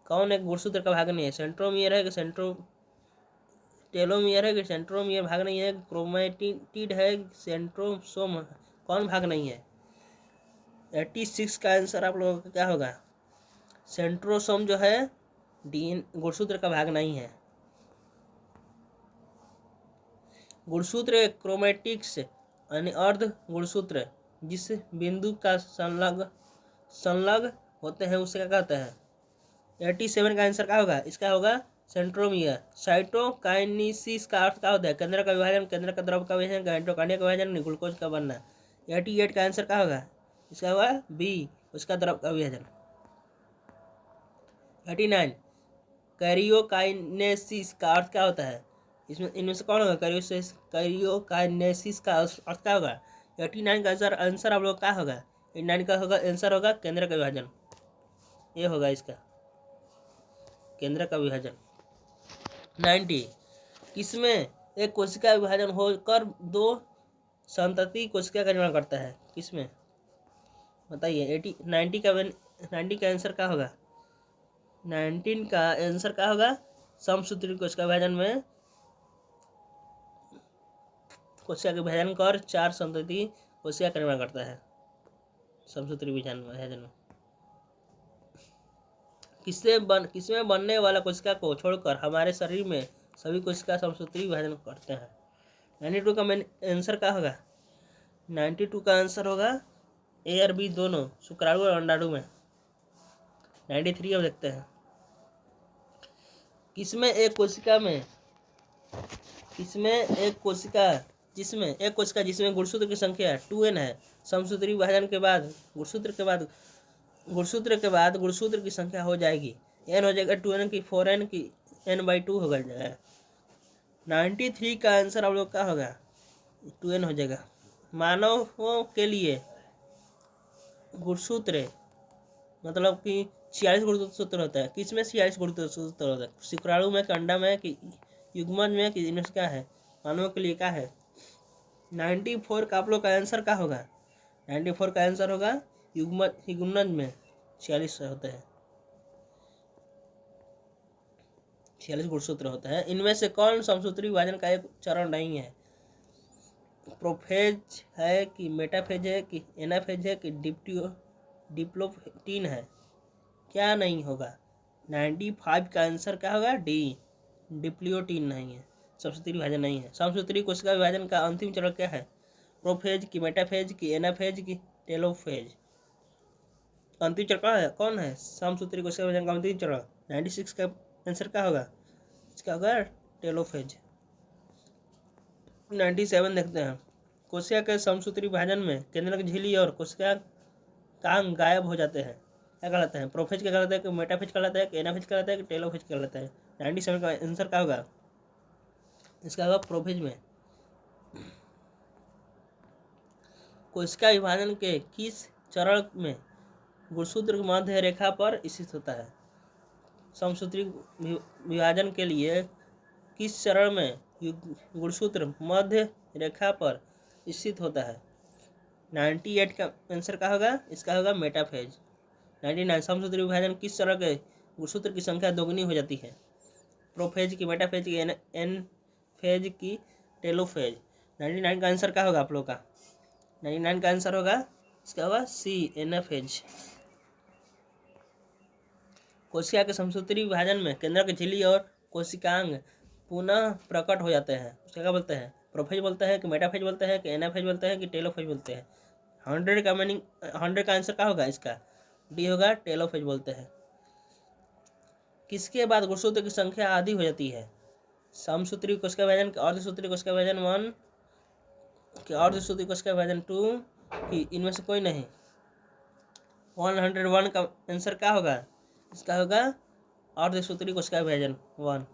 कौन एक गुणसूत्र का भाग नहीं है? सेंट्रोमियर है कि टेलोमियर है कि सेंट्रोमियर भाग नहीं है? क्रोमैटिड है, सेंट्रोसोम, कौन भाग नहीं है? 86 का आंसर आप लोगों का क्या होगा? सेंट्रोसोम जो है गुणसूत्र का भाग नहीं है। गुणसूत्र क्रोमैटिक्स यानी अर्ध गुणसूत्र जिस बिंदु का संलग्न होते हैं उसे क्या कहते हैं? 87 का आंसर क्या होगा? इसका होगा सेंट्रोमियर। साइटोकाइनेसिस का अर्थ क्या होता है? केंद्र का विभाजन, केंद्र का द्रव का विभाजन, माइटोकॉन्ड्रिया का विभाजन, ग्लूकोज का बनना। 88 का आंसर क्या होगा? इसका होगा बी, उसका द्रव का विभाजन। 89 कैरियोकाइनेसिस का अर्थ क्या होता है? इसमें इनमें से कौन होगा? कैरियोकाइनेसिस का अर्थ क्या होगा? 89 का आंसर आप लोग क्या होगा? 89 का होगा आंसर होगा केंद्र का विभाजन। ये होगा इसका केंद्र का विभाजन। 90 किसमें एक कोशिका विभाजन होकर दो संतति कोशिका का निर्माण करता है? किसमें बताइए? 90 का आंसर क्या होगा? 19 का आंसर क्या होगा? समसूत्री कोशिका विभाजन में कोशिका के विभाजन कर 4 संतति कोशिका का निर्माण करता है समसूत्री विभाजन में। किसमें बनने वाला कोशिका को छोड़कर हमारे शरीर में सभी कोशिका समसूत्री विभाजन करते हैं? 92 का आंसर क्या होगा? 92 का आंसर होगा ए और बी दोनों, शुक्राणु और अंडाणु में। 93 अब देखते हैं। जिसमें एक कोशिका जिसमें गुणसूत्र की संख्या 2n है, समसूत्री विभाजन के बाद गुणसूत्र की संख्या हो जाएगी n हो जाएगा 2n की 4n की n/2 हो जाएगा। 93 का आंसर आप लोग क्या होगा? 2n हो जाएगा। मानवों के लिए गुणसूत्र मतलब कि 46 गुणसूत्र होता है। किसमें 46 गुणसूत्र होता है? शुक्राणु में, अंडा में, कि युग्मन में, कि इनमें से क्या है? मानवों के लिए क्या है? 94 का आप लोग का आंसर क्या होगा? 94 का आंसर होगा युग्मन में 46 होते हैं, 46 गुणसूत्र होता है। इनमें से कौन समसूत्री विभाजन का एक चरण नहीं है? प्रोफेज है कि मेटाफेज है कि एनाफेज है कि डिप्लोप्टीन है? क्या नहीं होगा? 95 का आंसर क्या होगा? डी, डिप्लियोटीन नहीं है, समसूत्री विभाजन नहीं है। समसूत्री कोशिका विभाजन का अंतिम चरण क्या है? प्रोफेज की, मेटाफेज की, एनाफेज की, टेलोफेज? अंतिम चरण कौन है समसूत्री कोशिका विभाजन का अंतिम चरण? 96 का आंसर क्या होगा? इसका होगा टेलोफेज। 97 देखते हैं। कोशिका के समसूत्री विभाजन में केंद्रक झिल्ली और कोशिका कांग गायब हो जाते हैं, क्या कहलाते हैं? प्रोफेज क्या कहलाता है, कि मेटाफेज कहलाता है, कि एनाफेज कहलाता है, कि टेलोफेज कहलाता है? 97 का आंसर क्या होगा? इसका होगा प्रोफेज में। कोशिका विभाजन के किस चरण में गुणसूत्र मध्य रेखा पर स्थित होता है? समसूत्री विभाजन के लिए किस चरण में गुणसूत्र मध्य रेखा पर स्थित होता है? 98 का आंसर क्या होगा? इसका होगा मेटाफेज। 99 समसूत्री विभाजन किस चरण के गुणसूत्र की संख्या दोगुनी हो जाती है? प्रोफेज की, मेटाफेज की, एन फेज की, टेलोफेज? 99 का आंसर क्या होगा आप लोग का? 99 का आंसर होगा, इसका होगा सी, एनाफेज। कोशिका के समसूत्री विभाजन में केंद्रक झिल्ली और कोशिकांग पुनः प्रकट हो जाते हैं, उसका क्या बोलते हैं? प्रोफेज बोलते हैं, कि मेटाफेज बोलते हैं, कि एनाफेज बोलते हैं, कि टेलोफेज बोलते हैं? 100 का मीनिंग, 100 का आंसर क्या होगा? इसका डी होगा, टेलोफेज बोलते हैं। किसके बाद गुणसूत्र की संख्या आधी हो जाती है? समसूत्री कोशिका विभाजन, अर्धसूत्री कोशिका विभाजन 1, कि अर्धसूत्री कोशिका विभाजन 2, कि इनमें से कोई नहीं? 101 का आंसर क्या होगा? इसका होगा अर्धसूत्री कोशिका विभाजन 1।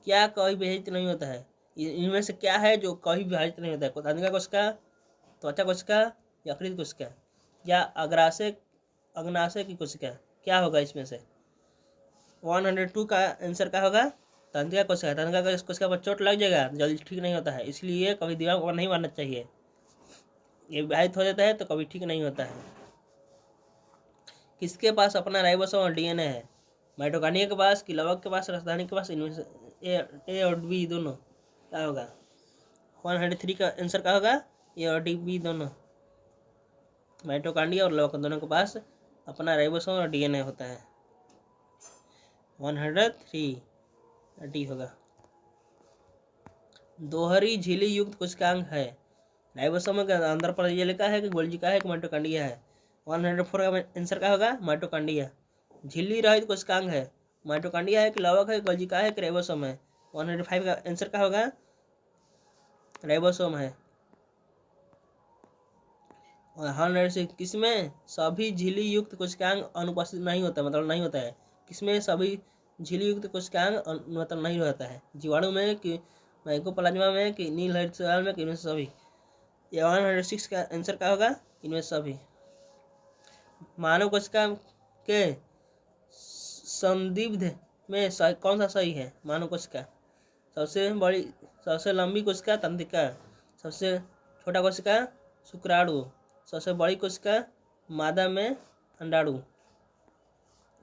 क्या कभी विभाजित नहीं होता है? इनमें से क्या है जो कभी विभाजित नहीं होता है? तंत्रिका कोशिका, त्वचा कोशिका, यकृत कोशिका, या अग्नाशय की कोशिका? क्या होगा इसमें से? 102 का आंसर क्या होगा? तंत्रिका कोशिका। तंत्रिका कोशिका पर चोट लग जाएगा जल्दी ठीक नहीं होता है, इसलिए कभी दीवार पर नहीं मारना चाहिए। ये विभाजित हो जाता है तो कभी ठीक नहीं होता है। किसके पास अपना राइबोसोम और डीएनए है? माइटोकॉन्ड्रिया के पास, कि लवक के पास, राजधानी के पास? इनमें से ए और बी दोनों? क्या होगा? 103 का आंसर क्या होगा? ए और डी, बी दोनों। माइटोकॉन्ड्रिया और लवक दोनों के पास अपना राइबोसोम और डीएनए होता है। 103 डी होगा। दोहरी झिल्ली युक्त कोशिकांग है? राइबोसोम के अंदर पर ये लिखा है कि गोल्जी का है, कि माइटोकॉन्ड्रिया है? 104 का आंसर क्या होगा? माइटोकॉन्ड्रिया। झिल्ली रहित कोशिकांग है? माइटोकॉन्ड्रिया है, कि लवक है, गोल्जी का है, कि राइबोसोम है? 105 का आंसर क्या होगा? राइबोसोम है। 106 किसमें सभी झिल्ली युक्त कोशिकांग अनुपस्थित नहीं होता, मतलब नहीं होता है? किसमें सभी झिल्ली युक्त कोशिकांग मतलब नहीं रहता है? जीवाणु में, कि माइकोप्लाज्मा में, कि नील हरित शैवाल में, कि इनमें सभी? 106 का आंसर क्या होगा? इनमें सभी। मानव कोशिका के संदिग्ध में कौन सा सही है? मानव कोशिका सबसे बड़ी, सबसे लंबी कोशिका तंत्रिका, सबसे छोटा कोशिका शुक्राणु, सबसे बड़ी कोशिका मादा में अंडाणु?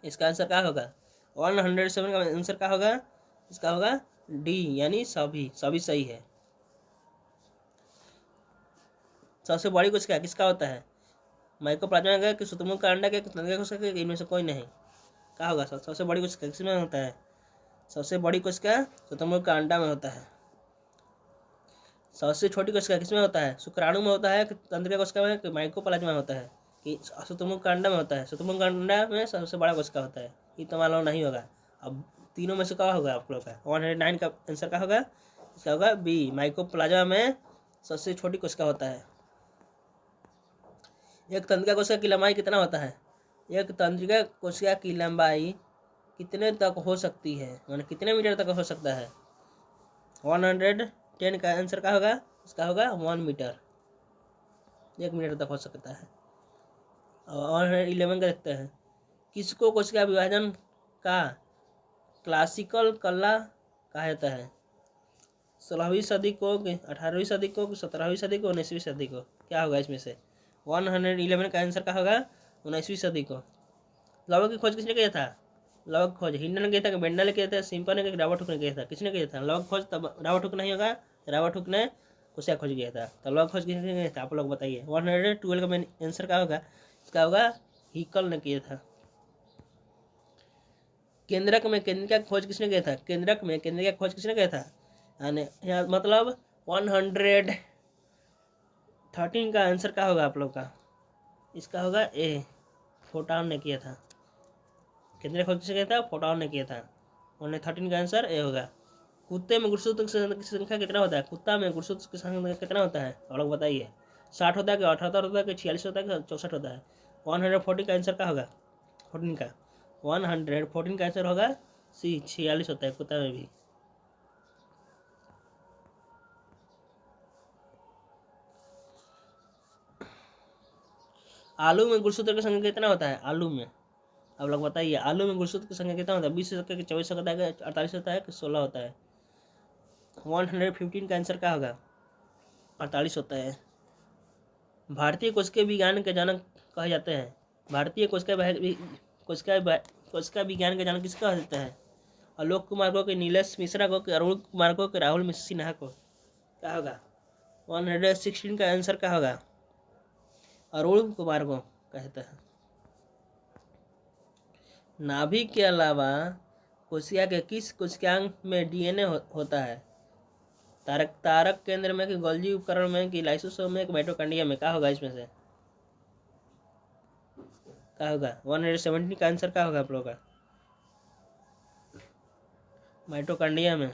इसका आंसर क्या होगा? 107 का आंसर क्या होगा? इसका होगा डी, यानी सभी। सभी सही है। सबसे बड़ी कोशिका किसका होता है? माइकोप्लाज्मा का, कि शुतुरमुर्ग का अंडा, के तंत्रिका कोशिका, के इनमें से कोई नहीं? क्या होगा? सबसे बड़ी कोशिका किसमें होता है? सबसे बड़ी कोशिका शुतुरमुर्ग का अंडा में होता है। सबसे छोटी कोशिका किसमें होता है? शुक्राणु में होता है, कि तंत्रिका कोशिका में, कि माइकोप्लाज्मा में होता है, कि शुतुरमुर्ग का अंडा में होता है? शुतुरमुर्ग का अंडा में सबसे बड़ा कोशिका होता है। ये तो मालूम नहीं होगा। अब तीनों में से क्या होगा आप लोग का? 109 का आंसर क्या होगा? इसका होगा बी, माइकोप्लाज्मा में सबसे छोटी कोशिका होता है। एक तंत्रिका कोशिका की लंबाई कितना होता है? एक तंत्रिका कोशिका की लंबाई कितने तक हो सकती है, माने कितने मीटर तक हो सकता है? 110 का आंसर क्या होगा? इसका होगा 1 मीटर, 1 मीटर तक हो सकता है। और 11 का देखते हैं। किसको कोशिका विभाजन का क्लासिकल कला कहा जाता है? 16वीं सदी को, 18वीं सदी को, 17वीं सदी को, 19वीं सदी को? क्या होगा इसमें से? 111 का आंसर क्या होगा? 19वीं सदी को। लवक की खोज किसने किया था? लवक खोज हिंडन ने किया था, कि बेंडा ने किया था, सिंपल ने, रॉबर्ट हुक ने किया था? किसने किया था लवक खोज? तब रॉबर्ट हुक नहीं होगा, रॉबर्ट हुक ने कोशिका खोज किया था। तो लवक खोज किसने किया था आप लोग बताइए। 112 का आंसर क्या होगा? इसका होगा हीकल ने किया था। केंद्रक में केंद्रिका खोज किसने किया था? केंद्रक में केंद्रिका खोज किसने किया था? यानी यहाँ मतलब 113 का आंसर क्या होगा आप लोग का? इसका होगा ए, फोटॉन ने किया था। केंद्रीय खोज किसने किया था? फोटॉन ने किया था। 113 का आंसर ए होगा। कुत्ते में गुणसूत्र की संख्या कितना होता है? कुत्ता में गुणसूत्र की संख्या कितना होता है और लोग बताइए? 60 होता है कि 78 होता है कि 46 होता है कि 64 होता है? 140 का आंसर क्या होगा? 14 का 114 का आंसर होगा सी, 46 होता है कुत्ता में भी। आलू में गुणसूत्र की संख्या कितना होता है? आलू में आप लोग बताइए, आलू में गुणसूत्र की संख्या कितना होता है? 20 होता है कि 24 होता है कि 48 होता है कि 16 होता है? 115 का आंसर क्या होगा? 48 होता है। भारतीय कोशिका विज्ञान के जनक कहे जाते हैं। भारतीय कोशिका विज्ञान के जनक किसका कहते हैं? आलोक कुमार को, कि नीलेश मिश्रा को, कि अरुण कुमार को, कि राहुल सिन्हा को? क्या होगा? 116 का आंसर क्या होगा? अरुण कुमार को कहते हैं। नाभिक के अलावा कोशिका के किस कोशिकांग में डीएनए होता है? तारक केंद्र में, कि गोल्जी उपकरण में, कि लाइसोसोम में, कि माइटोकॉन्ड्रिया में? क्या होगा इसमें से? क्या होगा? 117 का आंसर क्या होगा आप लोगों का? माइटोकॉन्ड्रिया में।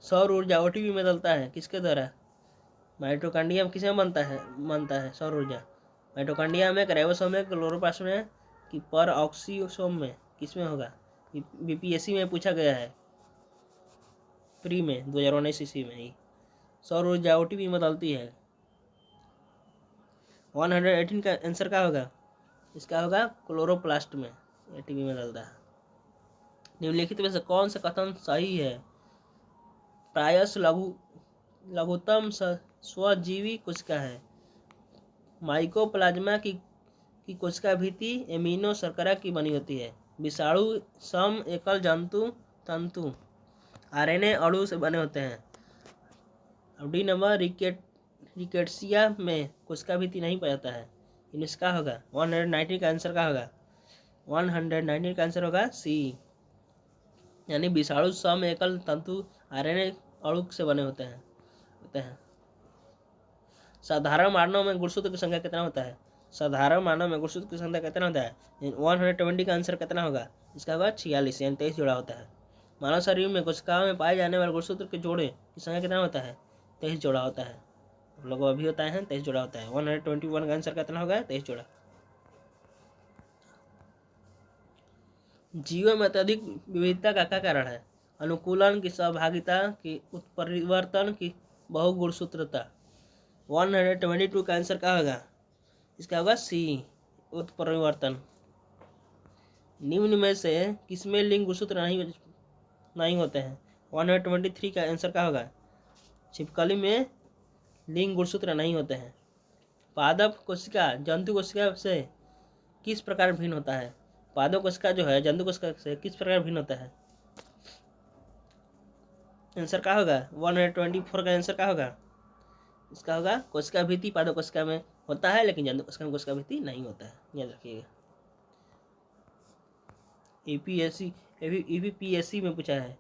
सौर ऊर्जा ओटीपी में डलता है किसके द्वारा? माइटोकॉन्ड्रिया में किसमें बनता है सौर ऊर्जा? माइटोकॉन्ड्रिया में, राइबोसोम में, क्लोरोप्लास्ट में, कि पर ऑक्सीसोम में? किसमें होगा? बीपीएससी में पूछा गया है प्री में 2019 ईस्वी में ही। सौर ऊर्जा ओटीपी में बदलती है। 118 का आंसर क्या होगा? इसका होगा क्लोरोप्लास्ट में एटीपी में बदलता है। निम्नलिखित में से कौन सा कथन सही है? प्रायश लघुतम स्वजीवी कोशिका है। माइकोप्लाज्मा की कोशिका भित्ति एमिनो शर्करा की बनी होती है। विषाणु सम एकल तंतु आरएनए अणु से बने होते हैं। अब डी नंबर रिकेट्सिया में कोशिका भित्ति नहीं पाया जाता है। इसका होगा 119 का आंसर क्या होगा? 119 का आंसर होगा सी, यानी विषाणु सम एकल तंतु आरएनए अणु से बने होते हैं। साधारण मानव में गुणसूत्र की संख्या कितना होता है? साधारण मानव में गुणसूत्र की संख्या कितना होता है? 120 का आंसर कितना होगा? इसका होगा 46, यानी 23 जोड़ा होता है। मानव शरीर में कोशिकाओं में पाए जाने वाले गुणसूत्र के जोड़े की संख्या कितना होता है? 23 जोड़ा होता है। हम लोग अभी होता है 23 जोड़ा होता है। 121 का आंसर कितना होगा? 23 जोड़ा। जीवों में अत्यधिक विविधता का क्या कारण है? अनुकूलन, की सहभागिता, की उत्परिवर्तन, की बहुगुणसूत्रता? 122 का आंसर क्या होगा? इसका होगा सी, उत्परिवर्तन। निम्न में से किसमें लिंग गुणसूत्र नहीं होते हैं? 123 का आंसर क्या होगा? छिपकली में लिंग गुणसूत्र नहीं होते हैं। पादप कोशिका जंतु कोशिका से किस प्रकार भिन्न होता है? पादप कोशिका जो है जंतु कोशिका से किस प्रकार भिन्न होता है? आंसर क्या होगा? 124 का आंसर क्या होगा? इसका होगा कोशिका भित्ति पादप कोशिका में होता है, लेकिन जंतु कोशिका में कोशिका भित्ति नहीं होता है। याद रखिएगा। ईपीपीएससी में पूछा है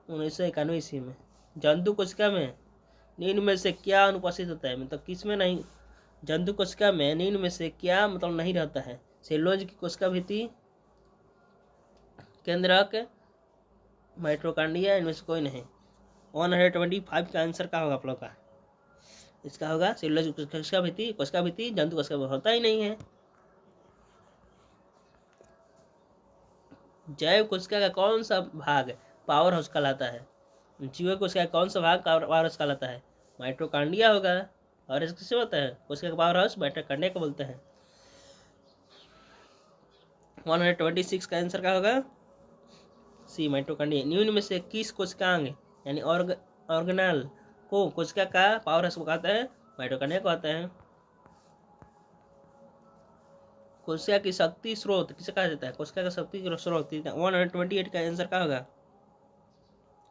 1991 ईस्वी में। जंतु कोशिका में निम्न में से क्या अनुपस्थित होता है? मतलब किस में नहीं? जंतु कोशिका में निम्न में से क्या मतलब नहीं रहता है? सेलुलोज की कोशिका भित्ति, केंद्रक, माइटोकॉन्ड्रिया, इनमें से कोई नहीं। 125 का आंसर क्या होगा आप लोग का? इसका होगा सेलुलोज कोशिका भित्ति जंतु कोशिका में होता ही नहीं है। जैव कोशिका का कौन सा भाग पावर हाउस कहलाता है? जीव कोशिका का कौन सा भाग पावर हाउस कहलाता है? माइटोकॉन्ड्रिया होगा। और इससे किससे होता है? कोशिका का पावर हाउस माइटोकॉन्ड्रिया को बोलते हैं। 126 का आंसर क्या होगा? सी, माइटोकॉन्ड्रिया। निम्न में से किस कोशिकांग यानी ऑर्गेनल को कोशिका का पावर हाउस कहते हैं? माइटोकॉन्ड्रिया कहते हैं। कोशिका की शक्ति स्रोत किसे कहा जाता है? कोशिका का शक्ति स्रोत 128 का आंसर क्या होगा?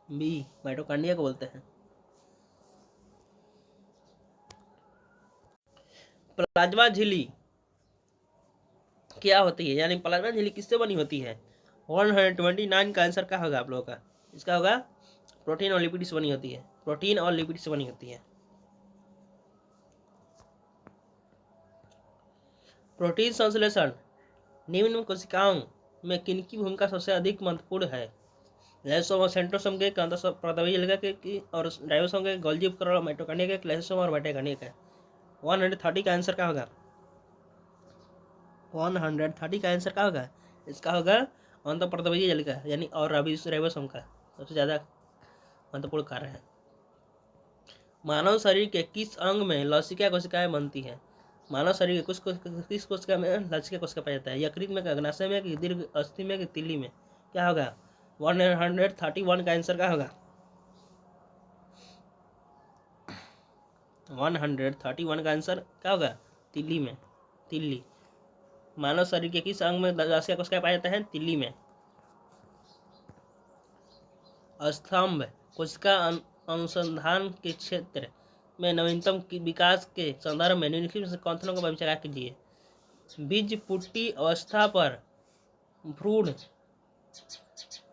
बी, माइटोकॉन्ड्रिया को बोलते हैं। प्लाज्मा झिल्ली क्या होती है, यानी प्लाज्मा झिल्ली किससे बनी होती है? 129 का आंसर क्या होगा आप लोगों का? इसका होगा प्रोटीन और लिपिड से बनी होती है, प्रोटीन और लिपिड से बनी होती है। प्रोटीन संश्लेषण निम्न कोशिकाओं में किनकी भूमिका सबसे अधिक महत्वपूर्ण है? लाइसोसोम और सेंट्रोसोम के प्रदावी जलिका के और राइबोसोम के गोल्गी उपकरण माइटोकॉन्ड्रिया के लाइसोसोम और माइटोकॉन्ड्रिया का। 130 का आंसर क्या होगा? 130 का आंसर क्या होगा? इसका होगा अंतःप्रदावी जलिका यानी और राइबोसोम का सबसे ज़्यादा महत्वपूर्ण कार्य है। मानव शरीर के किस अंग में लसिका कोशिकाएं बनती है? मानव शरीर के किस कोशिका में लसिका कोशिका पाया जाता है? यकृत में, अग्नाशय में, कि दीर्घ अस्थि में, कि तिल्ली में? क्या होगा? 131 का आंसर क्या होगा? 131 का आंसर क्या होगा? तिल्ली में। तिल्ली। मानव शरीर के किस अंग में लसिका कोशिका पाया जाता है? तिल्ली में। स्तंभ कोशिका अनुसंधान के क्षेत्र में नवीनतम विकास के संदर्भ में निम्नलिखित से कौन का विचार कीजिए? बीज पुट्टी अवस्था पर भ्रूण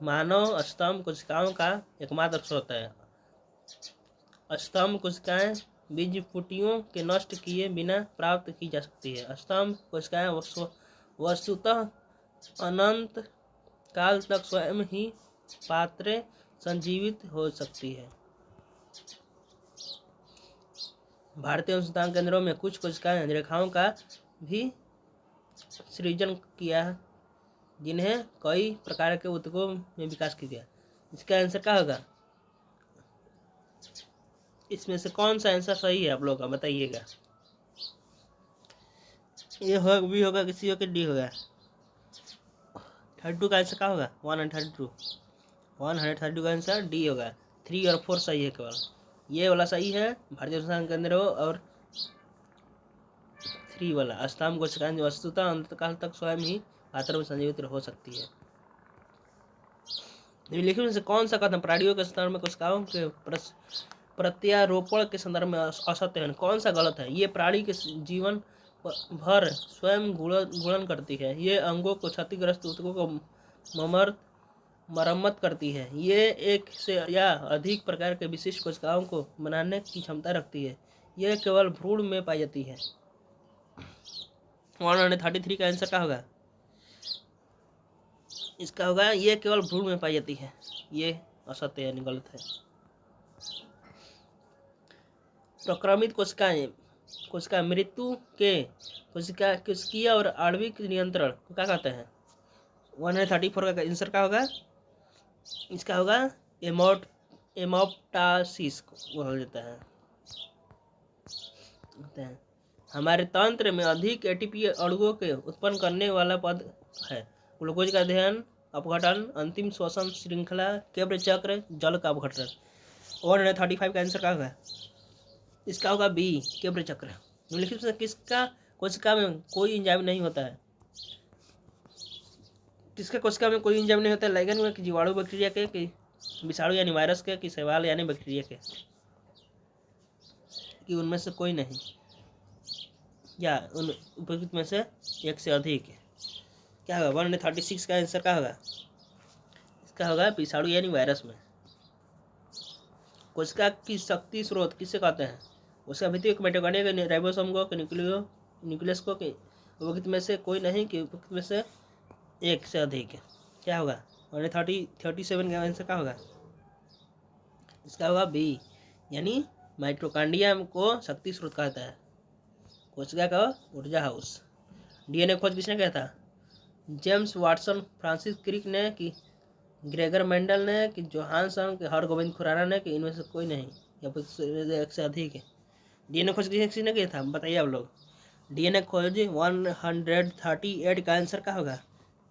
मानव स्तंभ कोशिकाओं का एकमात्र स्रोत है। स्तंभ कोशिकाएं बीज पुट्टियों के नष्ट किए बिना प्राप्त की जा सकती है। स्तंभ कोशिकाएं वस्तुतः अनंत काल तक स्वयं ही पात्र संजीवित हो सकती है। भारतीय अनुसंधान केंद्रों में कुछ कोशिकाएं रेखाओं का भी सृजन किया है, जिन्हें कई प्रकार के ऊतकों में विकास किया गया। इसका आंसर क्या होगा? इसमें से कौन सा आंसर सही है आप लोग का बताइएगा? ये होगा, बी होगा, किसी हो के डी होगा? 32 का आंसर क्या होगा? 132 का आंसर डी होगा। 3 और 4 सही है केवल। ये वाला सही है भारतीय अनुसंधान केंद्र और 3 वाला स्तंभ कोशिकाएं वस्तुतः अंतकाल तक स्वयं ही पात्र में संजीवित हो सकती है। निम्नलिखित में से कौन सा कथन प्राणियों के संदर्भ में कोशिकाओं के प्रत्यारोपण के संदर्भ में असत्य है? कौन सा गलत है? ये प्राणी के जीवन भर स्वयं गुणन करती है। ये अंगों को क्षतिग्रस्त ऊतकों को मरम्मत करती है। ये एक से या अधिक प्रकार के विशिष्ट कोशिकाओं को बनाने की क्षमता रखती है। यह केवल भ्रूण में पाई जाती है। 133 का आंसर क्या होगा? इसका होगा ये केवल भ्रूण में पाई जाती है। ये असत्य यानी गलत है। प्रक्रमित कोशिका मृत्यु के कोशिकीय और आणविक नियंत्रण को क्या कहते हैं? 134 का आंसर क्या होगा? इसका होगा एमोप्टासिस बोला जाता है। हमारे तंत्र में अधिक एटीपी अणुओं के उत्पन्न करने वाला पद है। ग्लूकोज का अध्ययन, अपघटन, अंतिम श्वसन श्रृंखला, केब्र चक्र, जल का अपघटन। 135 का आंसर क्या होगा? इसका होगा बी, केब्र चक्र। निम्नलिखित में किसका कोशिका में कोई एंजाइम नहीं होता है? किसके कोशिका में कोई एंजाइम नहीं होता है? लाइगन में, जीवाणु बैक्टीरिया के, कि विषाणु यानी वायरस के, कि शैवाल यानी बैक्टीरिया के, कि उनमें से कोई नहीं, या उन उपयुक्त में से एक से अधिक है? क्या होगा? 136 का आंसर क्या होगा? इसका होगा विषाणु यानी वायरस में। कोशिका की शक्ति स्रोत किसे कहते हैं? उसका भित्ति माइटोकॉन्ड्रिया के, राइबोसोम को, न्यूक्लियस को, कि उपयुक्त में से कोई नहीं, कि उपयुक्त में से एक से अधिक है? क्या होगा? 137 का आंसर क्या होगा? इसका होगा बी, यानी माइटोकॉन्ड्रिया को शक्ति स्रोत कहता है, कोशिका का ऊर्जा हाउस। डीएनए खोज किसने किया था? जेम्स वाटसन, फ्रांसिस क्रिक ने, कि ग्रेगर मेंडल ने, कि जोहानसन, कि हरगोविंद खुराना ने, कि इनमें से कोई नहीं या एक से अधिक है? डीएनए खोज किसने किया था बताइए आप लोग? डीएनए खोज 138 का आंसर क्या होगा?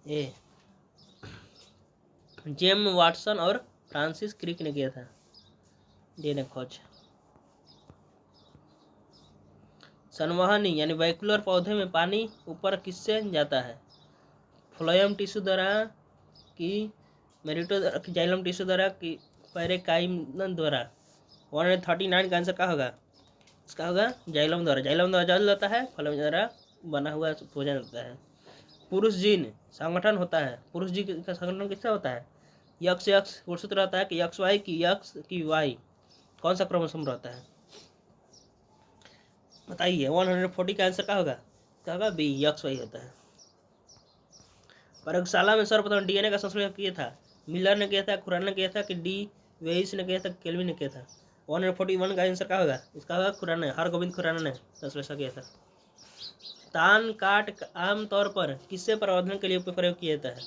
ए, जेम वाटसन और फ्रांसिस क्रिक ने किया था डीएनए खोज। संवहनी यानी वैक्यूलर पौधे में पानी ऊपर किससे जाता है? फ्लोएम टिश्यू द्वारा, कि मेरिटो द्वारा, कि जाइलम टिश्यू द्वारा, कि पैरेकाइम द्वारा? 139 का आंसर क्या होगा? इसका होगा जाइलम द्वारा जल जाता है, फलम द्वारा बना हुआ भोजन होता है। पुरुष जीन संगठन होता है, पुरुष जीन का संगठन किसका होता है? यक्स यक्स सूत्र रहता है कि यक्स की वाई कौन सा क्रोमोसोम रहता है? बताइए 140 का आंसर क्या होगा? क्या होगा? बी यक्स वाई होता है। प्रयोगशाला में सर्वप्रथम डीएनए का संश्लेषण किया था, मिलर ने किया था, खुराना ने किया था कि डी वेइस ने किया था, केल्विन ने किया था? 141 का आंसर क्या होगा? इसका होगा खुराना, हरगोविंद खुराना ने संश्लेषण किया था। तान काट आमतौर पर किससे प्रवर्धन के लिए प्रयोग किया जाता है?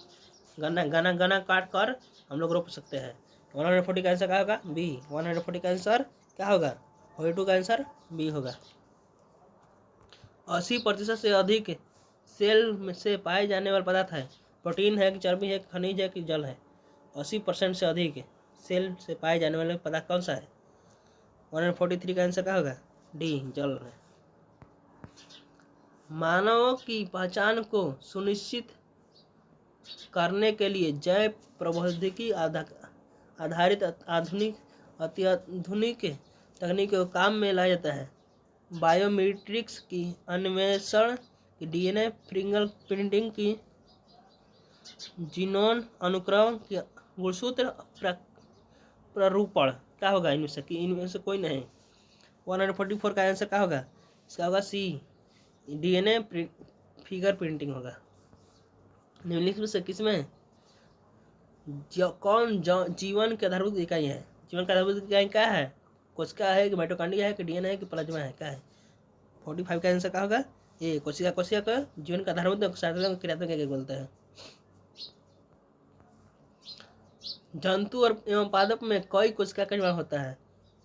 गन्ना काट कर हम लोग रोप सकते हैं। 140 का आंसर क्या होगा? बी। 140 का आंसर क्या होगा? 42 का आंसर बी होगा। 80% से अधिक सेल में से पाए जाने वाला पदार्थ है, प्रोटीन है कि चर्बी है, खनिज है कि जल है? 80% से अधिक सेल से पाए जाने वाले पदार्थ कौन सा है? 143 का आंसर क्या होगा? डी जल है। मानव की पहचान को सुनिश्चित करने के लिए जैव प्रौद्योगिकी आधारित अत्याधुनिक तकनीकों को काम में लाया जाता है। बायोमेट्रिक्स की अन्वेषण की, डीएनए फिंगरप्रिंटिंग की, जीनोम अनुक्रम की, गुणसूत्र प्रारूपण क्या होगा इनमें से? कि इनमें से कोई नहीं। 144 का आंसर क्या होगा? इसका होगा सी, डीएनए फिंगरप्रिंटिंग होगा। निम्नलिखित में से किसमें कौन जीवन की आधारभूत इकाई है? जीवन का आधारभूत इकाई क्या है? कोशिका है कि माइटोकॉन्ड्रिया है कि डीएनए है कि प्लाज्मा है? क्या है? 45 का आंसर क्या होगा? ए कोशिका का जीवन का आधारभूत क्रियात्मक क्या बोलते हैं? जंतु और एवं पादप में कई कोशिका का निर्माण होता है।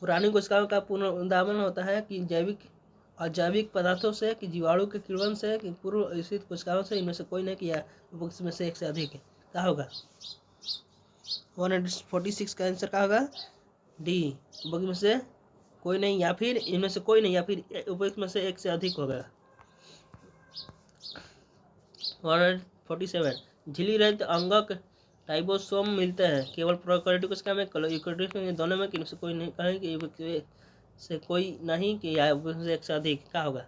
पुरानी कोशिकाओं का पुनरुत्थान होता है कि जैविक अजैविक पदार्थों से, कि जीवाणु के किण्वन से, कि पूर्व स्थित कोशिकाओं से? इनमें से कोई नहीं किया, इसमें से एक से अधिक है। क्या होगा? 146 का आंसर क्या होगा? डी, उपयुक्त में से कोई नहीं या फिर इनमें से कोई नहीं या फिर उपयुक्त में से एक से अधिक होगा। 147 झिल्ली रहित अंगक राइबोसोम मिलते हैं केवल प्रोकैरियोटिक कोशिका में, यूकेरियोटिक में, दोनों में? कि कोई नहीं, कहें कि से कोई नहीं कि या से एक से अधिक? क्या होगा?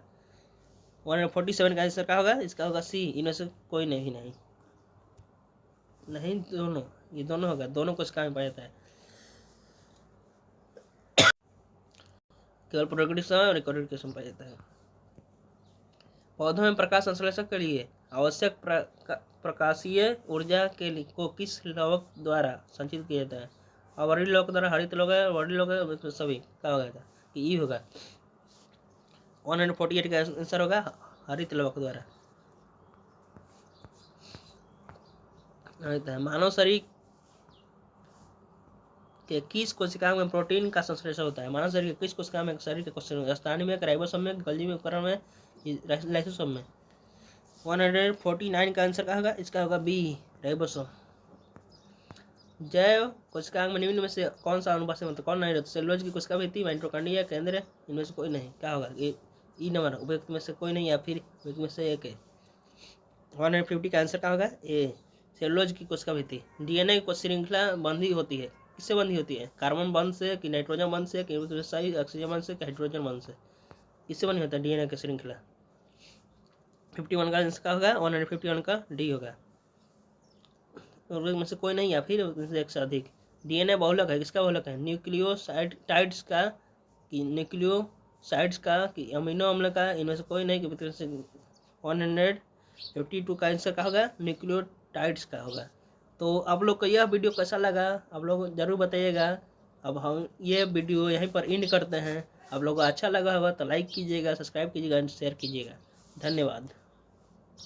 147 का आंसर क्या होगा? इसका होगा सी, इनमें से कोई नहीं नहीं दोनों, ये दोनों होगा, दोनों कोशिका में पाया जाता है। केवल प्रोकैरियोटिक और यूकेरियोटिक में पाया जाता है। पौधों में प्रकाश संश्लेषण के लिए आवश्यक प्रकाशीय ऊर्जा को किस लवक द्वारा संचित किया जाता है? अवरीय लवक द्वारा, हरित लवक, वर्णीय लवक, सभी? क्या होगा कि ई होगा? 148 का आंसर होगा हरित लवक द्वारा। मानव शरीर के किस कोशिका में प्रोटीन का संश्लेषण होता है? मानव शरीर के किस कोशिका में शरीर के स्तनानी में, राइबोसोम में, गोल्गी में, उपकरण में, लाइसोसोम में? 149 का आंसर क्या होगा? इसका होगा बी, राइबोसोम। जैव कोशिकांग में निम्न में से कौन सा अनुपात मतलब कौन नहीं रहता? सेलुलोज की कोशिका भी थी, माइटोकॉन्ड्रिया केंद्र, इनमें से कोई नहीं? क्या होगा? ये ई नंबर उपयुक्त में से कोई नहीं या फिर उपयुक्त में से एक है। 150 का आंसर क्या होगा? ए, सेलुलोज की कोशिका भी थी। डीएनए को श्रृंखला बंधी होती है, किससे बंधी होती है? कार्बन बंध से, कि नाइट्रोजन बंध से, कि ऑक्सीजन बंध से, कि हाइड्रोजन बंध से? किससे बंधी होता है डीएनए की श्रृंखला? 51 का आंसर क्या होगा? 151 का डी होगा, में से कोई नहीं या फिर एक से अधिक। डीएनए बहुलक है, किसका बहुलक है? न्यूक्लियोसाइड्स का, कि न्यूक्लियोसाइड्स का, कि अमीनो अम्ल का? इनमें से कोई नहीं कि 152 का आंसर क्या होगा? न्यूक्लियोटाइड्स का होगा। तो आप लोग को यह वीडियो कैसा लगा आप लोग जरूर बताइएगा। अब हम ये वीडियो यहीं पर एंड करते हैं। आप लोगों को अच्छा लगा होगा तो लाइक कीजिएगा, सब्सक्राइब कीजिएगा, शेयर कीजिएगा। धन्यवाद।